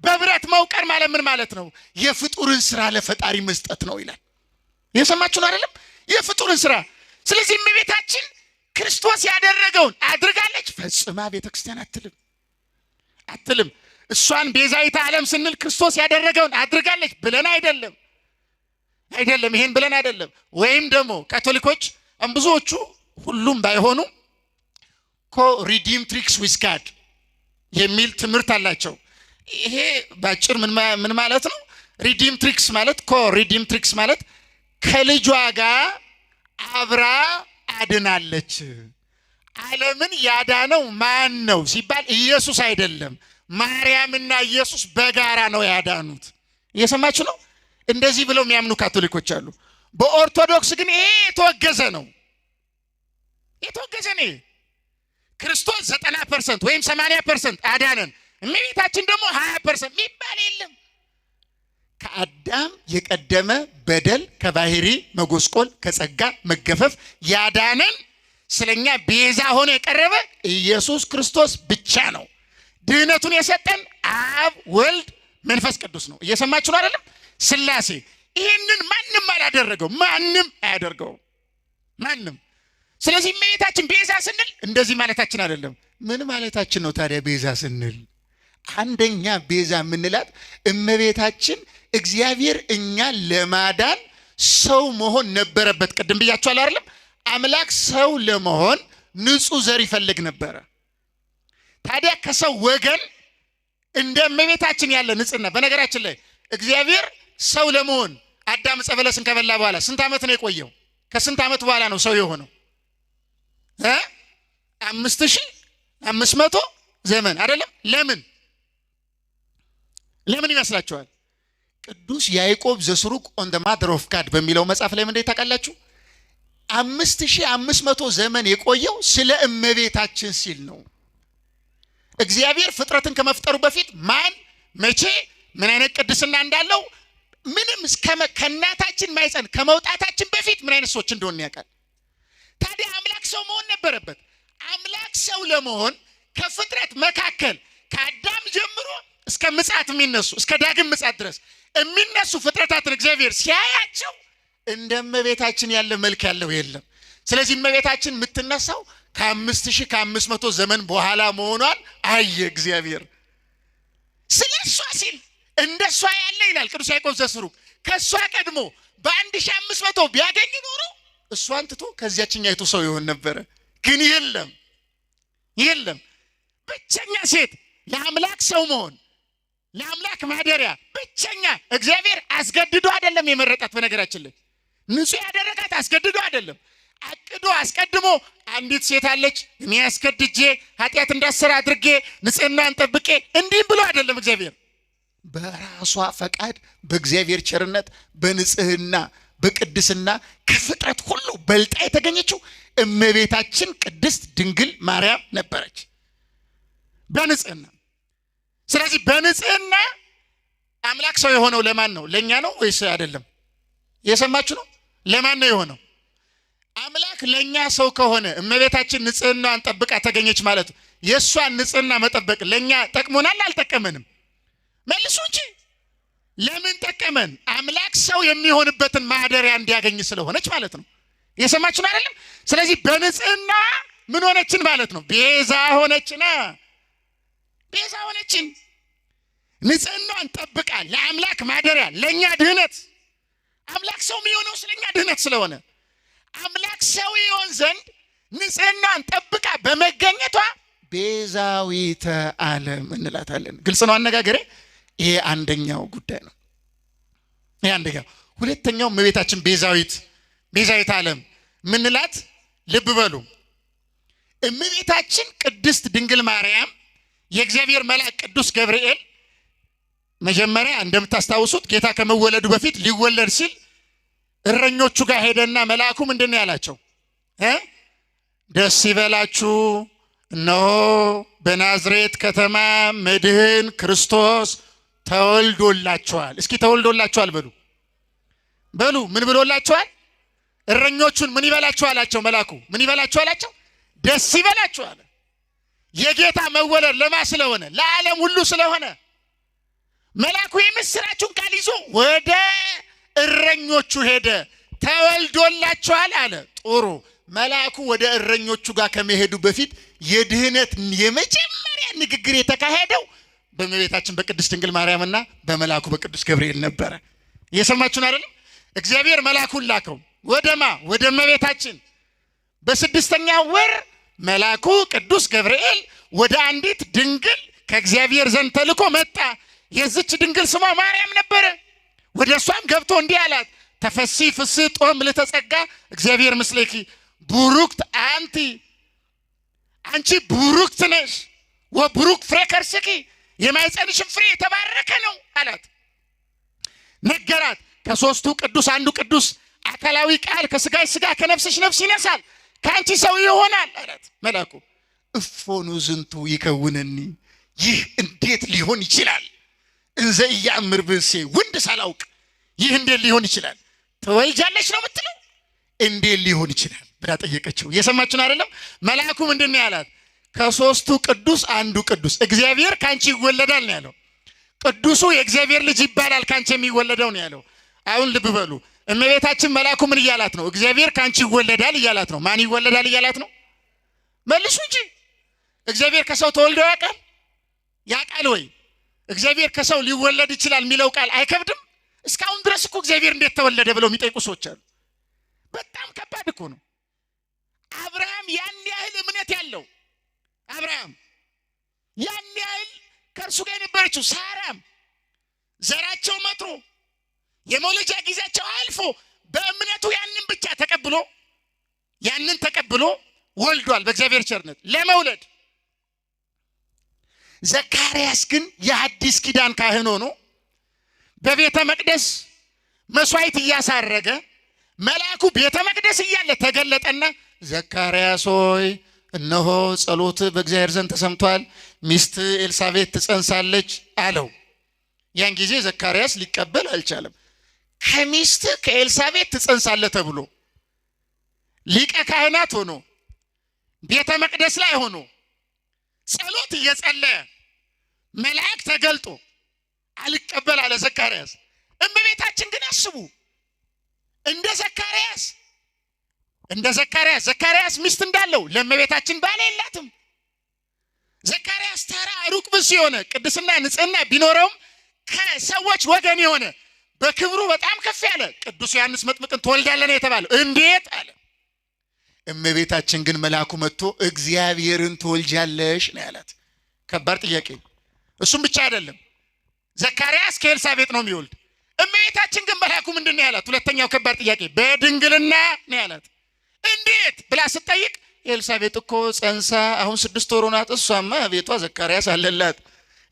በብረት መውቀር ማለት ምን ማለት ነው? የፍጡርን ስራ ለፈጣሪ መስጠት ነው ይላል። የሰማችሁ ነው አይደለም? የፍጡርን ስራ። ስለዚህ እመቤታችን ክርስቶስ ያደረገውን አድርጋለች ፈጽማ ቤተክርስቲያን አትልም። እሷን ቤዛዊተ ዓለም ስንል ክርስቶስ ያደረገውን አድርጋለች ብለን አይደለም፣ ይሄን ብለን አይደለም። ወይም ደግሞ ካቶሊኮች ብዙዎቹ ሁሉም ባይሆኑ ኮሪዲምትሪክስ ዊዝ ጋድ የሚል ትምህርት አላቸው። ይሄ ባጭር ምን ማለት ነው? ሪዲምትሪክስ ማለት ኮሪዲምትሪክስ ማለት ከልጇ ጋር አብራ አድናለች። ዓለምን ያዳነው ማን ነው ሲባል ኢየሱስ አይደለም፣ ማርያምና ኢየሱስ በጋራ ነው ያዳኑት። እየሰማችሁ ነው? እንደዚህ ብለው የሚያምኑ ካቶሊኮች አሉ። በኦርቶዶክስ ግን ይሄ የተወገዘ ነው። ክርስቶስ 90% ወይም 80% አዳነን፣ እመቤታችን ደግሞ 20% የሚባል የለም። ከአዳም የቀደመ በደል፣ ከባህሪ መጎስቆል፣ ከጸጋ መገፈፍ ያዳነን ስለኛ ቤዛ ሆኖ የቀረበ ኢየሱስ ክርስቶስ ብቻ ነው። ድህነቱን የሰጠን አብ፣ ወልድ፣ መንፈስ ቅዱስ ነው። እየሰማችሁ ነው አይደለም? ስላሴ። ይህንን ማንም አላደረገው፣ ማንም አያደርገው፣ ማንም። ስለዚህ እመቤታችን ቤዛ ስንል እንደዚህ ማለታችን አይደለም። ምን ማለታችን ነው ታዲያ ቤዛ ስንል? አንደኛ ቤዛ የምንላት እመቤታችን እግዚአብሔር እኛን ለማዳን ሰው መሆን ነበረበት። ቅድም ብያችኋል አይደለም? አምላክ ሰው ለመሆን ንጹህ ዘር ይፈልግ ነበረ። ታዲያ ከሰው ወገን እንደ እመቤታችን ያለ ንጽህና። በነገራችን ላይ እግዚአብሔር ሰው ለመሆን አዳም ዕፀ በለስን ከበላ በኋላ ስንት ዓመት ነው የቆየው? ከስንት ዓመት በኋላ ነው ሰው የሆነው? 5500 ዘመን አይደለም? ለምን? ለምን ይመስላችኋል? ቅዱስ ያዕቆብ ዘስሩግ ኦን ዘ ማደር ኦፍ ጋድ በሚለው መጽሐፍ ላይ ምን ታውቃላችሁ? 5500 ዘመን የቆየው ስለ እመቤታችን ሲል ነው። እግዚአብሔር ፍጥረትን ከመፍጠሩ በፊት ማን መቼ ምን አይነት ቅድስና እንዳለው ምንም ከእናታችን ማይፀን ከመውጣታችን በፊት ምን አይነት ሰዎች እንደሆነ ያውቃል። ታዲያ አምላክ ሰው መሆን ነበረበት። አምላክ ሰው ለመሆን ከፍጥረት መካከል ከአዳም ጀምሮ እስከ ምጽአት የሚነሱ እስከ ዳግም ምጽአት ድረስ የሚነሱ ፍጥረታትን እግዚአብሔር ሲያያቸው እንደ እመቤታችን ያለ መልክ ያለው የለም። ስለዚህ እመቤታችን የምትነሳው ከ5500 ዘመን በኋላ መሆኗን አየ እግዚአብሔር። ስለሷ ሲል እንደሷ ያለ ይላል ቅዱስ ያዕቆብ ዘስሩግ ከሷ ቀድሞ በ1500 ቢያገኝ ኖሮ እሷን ትቶ ከዚያችኛይቱ ሰው ይሆን ነበር። ግን የለም ብቸኛ ሴት ለአምላክ ሰው መሆን ለአምላክ ማደሪያ ብቸኛ እግዚአብሔር አስገድዶ አይደለም የመረጣት። በነገራችን ላይ ንጹህ ያደረጋት አስገድዶ አይደለም፣ አቅዶ አስቀድሞ አንዲት ሴት አለች እኔ አስገድጄ ኃጢአት እንዳሰራ አድርጌ ንጽህናን ጠብቄ እንዲህ ብሎ አይደለም። እግዚአብሔር በራሷ ፈቃድ በእግዚአብሔር ቸርነት በንጽህና በቅድስና ከፍጥረት ሁሉ በልጣ የተገኘችው እመቤታችን ቅድስት ድንግል ማርያም ነበረች በንጽህና። ስለዚህ በንጽህና አምላክ ሰው የሆነው ለማን ነው? ለኛ ነው ወይስ አይደለም? የሰማችሁ ነው? ለማን ነው የሆነው? አምላክ ለኛ ሰው ከሆነ እመቤታችን ንጽህናዋን ጠብቃ ተገኘች ማለት የሷን ንጽህና መጠበቅ ለኛ ጠቅሞናል አልጠቀመንም? መልሱ እንጂ ለምን ጠቀመን? አምላክ ሰው የሚሆንበትን ማደሪያ እንዲያገኝ ስለሆነች ማለት ነው። የሰማችሁ ነው አይደለም? ስለዚህ በንጽህና ምን ሆነችን ማለት ነው? ቤዛ ሆነችን። ቤዛ ሆነችን። ንጽህናዋን ጠብቃ ለአምላክ ማደሪያ ለኛ ድህነት። አምላክ ሰው የሚሆነው ስለኛ ድህነት ስለሆነ አምላክ ሰው ይሆን ዘንድ ንጽህናዋን ጠብቃ በመገኘቷ ቤዛዊተ ዓለም እንላታለን። ግልጽ ነው አነጋገሬ? ይሄ አንደኛው ጉዳይ ነው። ይሄ አንደኛው። ሁለተኛው እመቤታችን ቤዛዊተ ዓለም ምንላት ልብ በሉ። እመቤታችን ቅድስት ድንግል ማርያም የእግዚአብሔር መልአክ ቅዱስ ገብርኤል መጀመሪያ እንደምታስታውሱት ጌታ ከመወለዱ በፊት ሊወለድ ሲል እረኞቹ ጋር ሄደና መልአኩ ምንድን ነው ያላቸው? ደስ ይበላችሁ እነሆ በናዝሬት ከተማ መድህን ክርስቶስ ተወልዶላችኋል። እስኪ ተወልዶላችኋል በሉ። ምን ብሎላችኋል? እረኞቹን ምን ይበላችሁ አላቸው መልአኩ። ምን ይበላችሁ አላቸው? ደስ ይበላችሁ አለ። የጌታ መወለድ ለማ ስለሆነ ለዓለም ሁሉ ስለሆነ መልአኩ የምስራቹን ቃል ይዞ ወደ እረኞቹ ሄደ። ተወልዶላችኋል አለ። ጥሩ። መልአኩ ወደ እረኞቹ ጋር ከመሄዱ በፊት የድህነት የመጀመሪያ ንግግር የተካሄደው በእመቤታችን በቅድስት ድንግል ማርያምና በመልአኩ በቅዱስ ገብርኤል ነበረ። እየሰማችሁን አይደለም? እግዚአብሔር መልአኩን ላከው ወደማ ወደ እመቤታችን። በ6ኛው ወር መልአኩ ቅዱስ ገብርኤል ወደ አንዲት ድንግል ከእግዚአብሔር ዘንድ ተልኮ መጣ። የዚች ድንግል ስሟ ማርያም ነበረ። ወደ እሷም ገብቶ እንዲህ አላት፣ ተፈሲ ፍስሕ ጦም ልተጸጋ እግዚአብሔር ምስሌኪ ቡሩክት አንቲ፣ አንቺ ቡሩክት ነሽ፣ ወቡሩክ ፍሬ ከርስኪ፣ የማኅፀንሽም ፍሬ የተባረከ ነው አላት። ነገራት። ከሶስቱ ቅዱስ አንዱ ቅዱስ አካላዊ ቃል ከስጋሽ ስጋ ከነፍስሽ ነፍስ ይነሳል፣ ከአንቺ ሰው ይሆናል አላት መልአኩ። እፎኑ ዝንቱ ይከውነኒ፣ ይህ እንዴት ሊሆን ይችላል? እንዘ ኢያእምር ብእሴ፣ ወንድ ሳላውቅ ይህ እንዴት ሊሆን ይችላል? ትወልጃለሽ ነው የምትለው? እንዴት ሊሆን ይችላል ብላ ጠየቀችው። እየሰማችን አይደለም? መልአኩ ምንድን ነው ያላት? ከሶስቱ ቅዱስ አንዱ ቅዱስ እግዚአብሔር ካንቺ ይወለዳል ነው ያለው። ቅዱሱ የእግዚአብሔር ልጅ ይባላል ካንቺ የሚወለደው ነው ያለው። አሁን ልብ በሉ። እመቤታችን መልአኩ ምን እያላት ነው? እግዚአብሔር ካንቺ ይወለዳል እያላት ነው። ማን ይወለዳል እያላት ነው? መልሱ እንጂ። እግዚአብሔር ከሰው ተወልዶ ያውቃል ወይ? እግዚአብሔር ከሰው ሊወለድ ይችላል የሚለው ቃል አይከብድም? እስካሁን ድረስ እኮ እግዚአብሔር እንዴት ተወለደ ብለው የሚጠይቁ ሰዎች አሉ። በጣም ከባድ እኮ ነው። አብርሃም ያን ያህል እምነት ያለው አብርሃም፣ ያን ያህል ከእርሱ ጋር የነበረችው ሳራም ዘራቸው መጥሮ የመውለጃ ጊዜያቸው አልፎ በእምነቱ ያንን ብቻ ተቀብሎ ወልዷል። በእግዚአብሔር ቸርነት ለመውለድ ዘካርያስ ግን የአዲስ ኪዳን ካህን ሆኖ በቤተ መቅደስ መስዋዕት እያሳረገ መልአኩ ቤተ መቅደስ እያለ ተገለጠና ዘካርያስ ሆይ እነሆ ጸሎት በእግዚአብሔር ዘንድ ተሰምቷል፣ ሚስት ኤልሳቤጥ ትጸንሳለች አለው። ያን ጊዜ ዘካርያስ ሊቀበል አልቻለም። ከሚስት ከኤልሳቤጥ ትጸንሳለህ ተብሎ ሊቀ ካህናት ሆኖ ቤተ መቅደስ ላይ ሆኖ ጸሎት እየጸለየ መልአክ ተገልጦ አልቀበል አለ ዘካርያስ። እመቤታችን ግን አስቡ እንደ ዘካርያስ ሚስት እንዳለው ለእመቤታችን ባል የላትም። ዘካርያስ ተራ ሩቅ ብስ የሆነ ቅድስና ንጽህና ቢኖረውም ከሰዎች ወገን የሆነ በክብሩ በጣም ከፍ ያለ ቅዱስ ዮሐንስ መጥምቅን ትወልዳለህ የተባለው እንዴት አለ። እመቤታችን ግን መልአኩ መጥቶ እግዚአብሔርን ትወልጃለሽ ነው ያላት። ከባድ ጥያቄ። እሱም ብቻ አይደለም፣ ዘካርያስ ከኤልሳቤጥ ነው የሚወልድ። እመቤታችን ግን መልአኩ ምንድነው ያላት? ሁለተኛው ከባድ ጥያቄ በድንግልና ነው ያላት። እንዴት ብላ ስትጠይቅ ኤልሳቤጥ እኮ ጸንሳ አሁን 6 ወር ሆናት፣ እሷማ ቤቷ ዘካርያስ አለላት።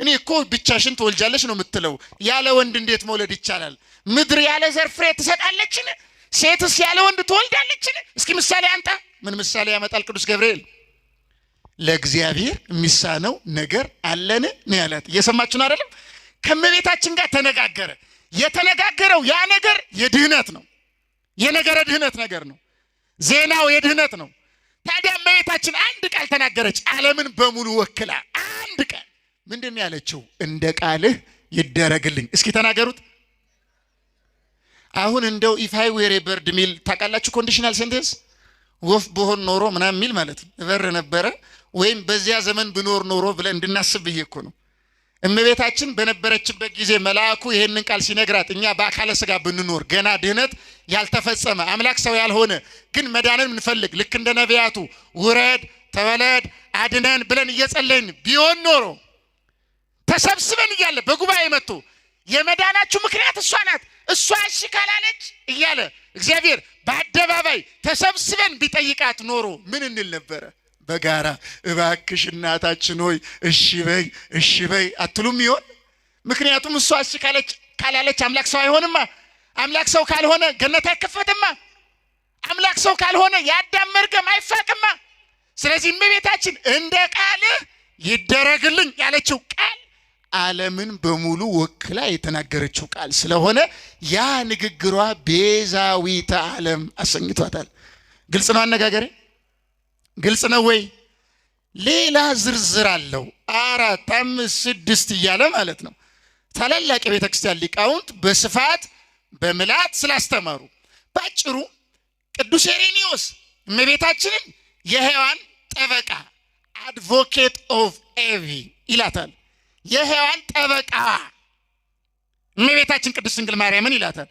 እኔ እኮ ብቻሽን ትወልጃለሽ ነው የምትለው፣ ያለ ወንድ እንዴት መውለድ ይቻላል? ምድር ያለ ዘር ፍሬ ትሰጣለችን? ሴትስ ያለ ወንድ ትወልዳለችን? እስኪ ምሳሌ አንጣ። ምን ምሳሌ ያመጣል ቅዱስ ገብርኤል? ለእግዚአብሔር የሚሳነው ነገር አለን ነው ያላት። እየሰማችሁ ነው አይደለም? ከእመቤታችን ጋር ተነጋገረ። የተነጋገረው ያ ነገር የድህነት ነው፣ የነገረ ድህነት ነገር ነው። ዜናው የድህነት ነው። ታዲያ እመቤታችን አንድ ቃል ተናገረች፣ ዓለምን በሙሉ ወክላ አንድ ቃል። ምንድን ነው ያለችው? እንደ ቃልህ ይደረግልኝ። እስኪ ተናገሩት። አሁን እንደው ኢፍ አይ ዌር ኤ በርድ ሚል ታውቃላችሁ? ኮንዲሽናል ሴንቴንስ ወፍ በሆን ኖሮ ምናምን ሚል ማለት ነው። እበር ነበረ ወይም በዚያ ዘመን ብኖር ኖሮ ብለን እንድናስብ ብዬ እኮ ነው። እመቤታችን በነበረችበት ጊዜ መልአኩ ይሄንን ቃል ሲነግራት እኛ በአካለ ሥጋ ብንኖር ገና ድህነት ያልተፈጸመ አምላክ ሰው ያልሆነ ግን መዳንን ምንፈልግ ልክ እንደ ነቢያቱ ውረድ ተወለድ አድነን ብለን እየጸለይን ቢሆን ኖሮ ተሰብስበን እያለ በጉባኤ መጥቶ የመዳናችሁ ምክንያት እሷ ናት፣ እሷ እሺ ካላለች እያለ እግዚአብሔር በአደባባይ ተሰብስበን ቢጠይቃት ኖሮ ምን እንል ነበረ? በጋራ እባክሽ እናታችን ሆይ እሺ በይ አትሉም ይሆን? ምክንያቱም እሷ እሺ ካላለች አምላክ ሰው አይሆንማ። አምላክ ሰው ካልሆነ ገነት አይከፈትማ። አምላክ ሰው ካልሆነ የአዳም መርገም አይፋቅማ። ስለዚህ እመቤታችን እንደ ቃልህ ይደረግልኝ ያለችው ቃል ዓለምን በሙሉ ወክላ የተናገረችው ቃል ስለሆነ ያ ንግግሯ ቤዛዊተ ዓለም አሰኝቷታል። ግልጽ ነው አነጋገሬ? ግልጽ ነው ወይ? ሌላ ዝርዝር አለው 4፣ 5፣ 6 እያለ ማለት ነው። ታላላቅ የቤተክርስቲያን ሊቃውንት በስፋት በምላት ስላስተማሩ ባጭሩ ቅዱስ ኢሬኒዮስ እመቤታችንን የሔዋን ጠበቃ አድቮኬት ኦፍ ኤቪ ይላታል። የሔዋን ጠበቃ እመቤታችን ቅድስት ድንግል ማርያምን ይላታል።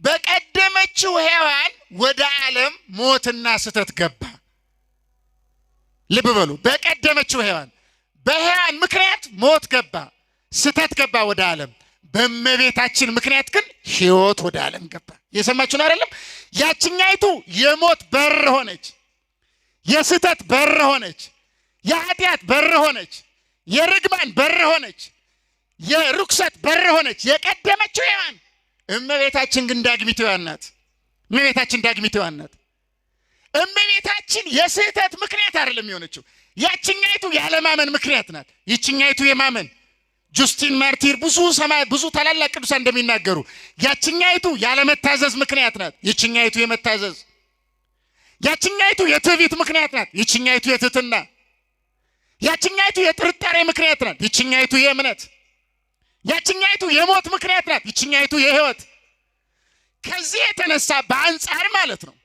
በቀደመችው ሔዋን ወደ ዓለም ሞትና ስተት ገባ። ልብ በሉ፣ በቀደመችው ሔዋን በሔዋን ምክንያት ሞት ገባ፣ ስተት ገባ ወደ ዓለም። በእመቤታችን ምክንያት ግን ሕይወት ወደ ዓለም ገባ። የሰማችሁን አይደለም? ያችኛይቱ የሞት በር ሆነች፣ የስተት በር ሆነች፣ የኃጢአት በር ሆነች፣ የርግማን በር ሆነች፣ የርኩሰት በር ሆነች የቀደመችው ሔዋን። እመቤታችን ግን ዳግሚት ሔዋን ናት። እመቤታችን ዳግሚት ሔዋን ናት። እመቤታችን የስህተት ምክንያት አይደለም የሆነችው። ያችኛይቱ ያለማመን ምክንያት ናት፣ ይችኛይቱ የማመን። ጁስቲን ማርቲር ብዙ ታላላቅ ቅዱሳን እንደሚናገሩ ያችኛይቱ ያለመታዘዝ ምክንያት ናት፣ ይችኛይቱ የመታዘዝ። ያችኛይቱ የትዕቢት ምክንያት ናት፣ ይችኛይቱ የትህትና። ያችኛይቱ የጥርጣሬ ምክንያት ናት፣ ይችኛይቱ የእምነት። ያችኛይቱ የሞት ምክንያት ናት፣ ይችኛይቱ የሕይወት። ከዚህ የተነሳ በአንጻር ማለት ነው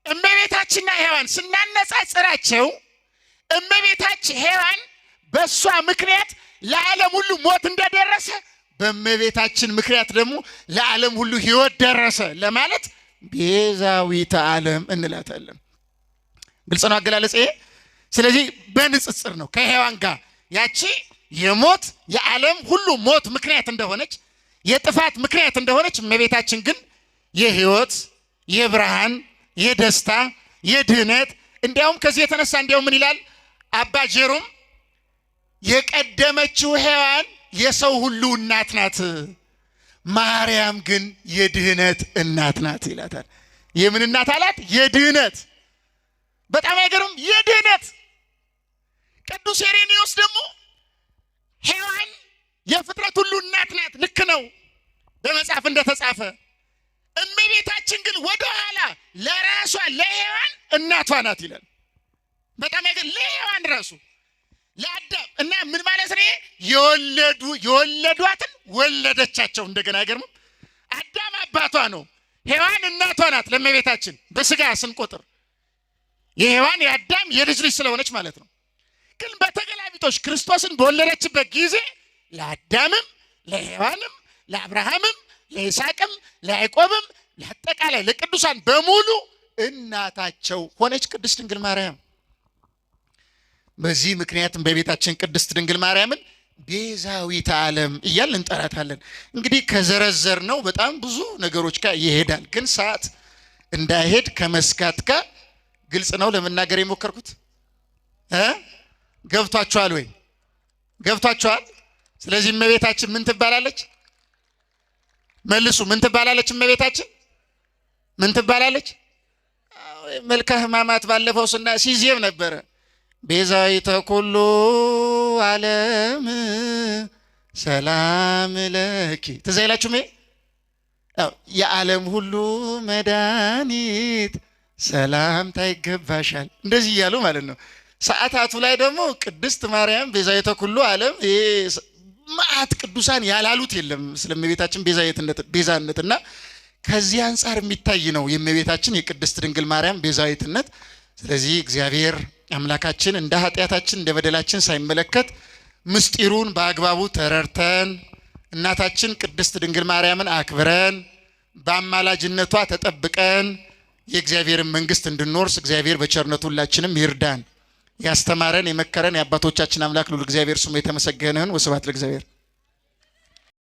እመቤታችንና ሔዋን ስናነጻጽራቸው እመቤታችን ሔዋን በእሷ ምክንያት ለዓለም ሁሉ ሞት እንደደረሰ በእመቤታችን ምክንያት ደግሞ ለዓለም ሁሉ ሕይወት ደረሰ ለማለት ቤዛዊተ ዓለም እንላታለን። ግልጽ ነው አገላለጽ ይሄ። ስለዚህ በንጽጽር ነው ከሔዋን ጋር ያቺ የሞት የዓለም ሁሉ ሞት ምክንያት እንደሆነች የጥፋት ምክንያት እንደሆነች እመቤታችን ግን የሕይወት የብርሃን የደስታ የድህነት። እንዲያውም ከዚህ የተነሳ እንዲያውም ምን ይላል አባ ጄሮም የቀደመችው ሔዋን የሰው ሁሉ እናት ናት፣ ማርያም ግን የድህነት እናት ናት ይላታል። የምን እናት አላት? የድህነት። በጣም አይገርም? የድህነት። ቅዱስ ኢሬኔዎስ ደግሞ ሔዋን የፍጥረት ሁሉ እናት ናት፣ ልክ ነው በመጽሐፍ እንደተጻፈ። እመቤታችን ግን ወደ ኋላ ለራሷ ለሔዋን እናቷ ናት ይላል። በጣም አይገርም? ለሔዋን ራሱ ለአዳም እና ምን ማለት ነው? የወለዷትን ወለደቻቸው። እንደገና አይገርምም? አዳም አባቷ ነው፣ ሔዋን እናቷ ናት ለእመቤታችን በስጋ ስንቆጥር። የሔዋን የአዳም የልጅ ልጅ ስለሆነች ማለት ነው። ግን በተገላቢጦሽ ክርስቶስን በወለደችበት ጊዜ ለአዳምም ለሔዋንም ለአብርሃምም ለይስሐቅም ለያዕቆብም ለአጠቃላይ ለቅዱሳን በሙሉ እናታቸው ሆነች ቅድስት ድንግል ማርያም። በዚህ ምክንያትም በቤታችን ቅድስት ድንግል ማርያምን ቤዛዊተ ዓለም እያልን እንጠራታለን። እንግዲህ ከዘረዘር ነው በጣም ብዙ ነገሮች ጋር ይሄዳል። ግን ሰዓት እንዳይሄድ ከመስጋት ጋር ግልጽ ነው ለመናገር የሞከርኩት። ገብቷችኋል ወይ? ገብቷችኋል? ስለዚህ እመቤታችን ምን ትባላለች? መልሱ። ምን ትባላለች? እመቤታችን ምን ትባላለች? መልከ ሕማማት ባለፈው ሲዜም ነበረ። ቤዛዊተ ኩሉ ዓለም ሰላም ለኪ። ትዝ አይላችሁም? የዓለም ሁሉ መድኃኒት ሰላምታ ይገባሻል። እንደዚህ እያሉ ማለት ነው። ሰዓታቱ ላይ ደግሞ ቅድስት ማርያም ቤዛዊተ ኩሉ ዓለም ማዕት ቅዱሳን ያላሉት የለም ስለ እመቤታችን ቤዛነት እና ከዚህ አንጻር የሚታይ ነው የእመቤታችን የቅድስት ድንግል ማርያም ቤዛዊትነት። ስለዚህ እግዚአብሔር አምላካችን እንደ ኃጢአታችን እንደ በደላችን ሳይመለከት ምስጢሩን በአግባቡ ተረድተን እናታችን ቅድስት ድንግል ማርያምን አክብረን በአማላጅነቷ ተጠብቀን የእግዚአብሔርን መንግስት እንድንወርስ እግዚአብሔር በቸርነቱ ሁላችንም ይርዳን። ያስተማረን የመከረን የአባቶቻችን አምላክ ልዑል እግዚአብሔር ስሙ የተመሰገነ ይሁን። ወስብሐት ለእግዚአብሔር።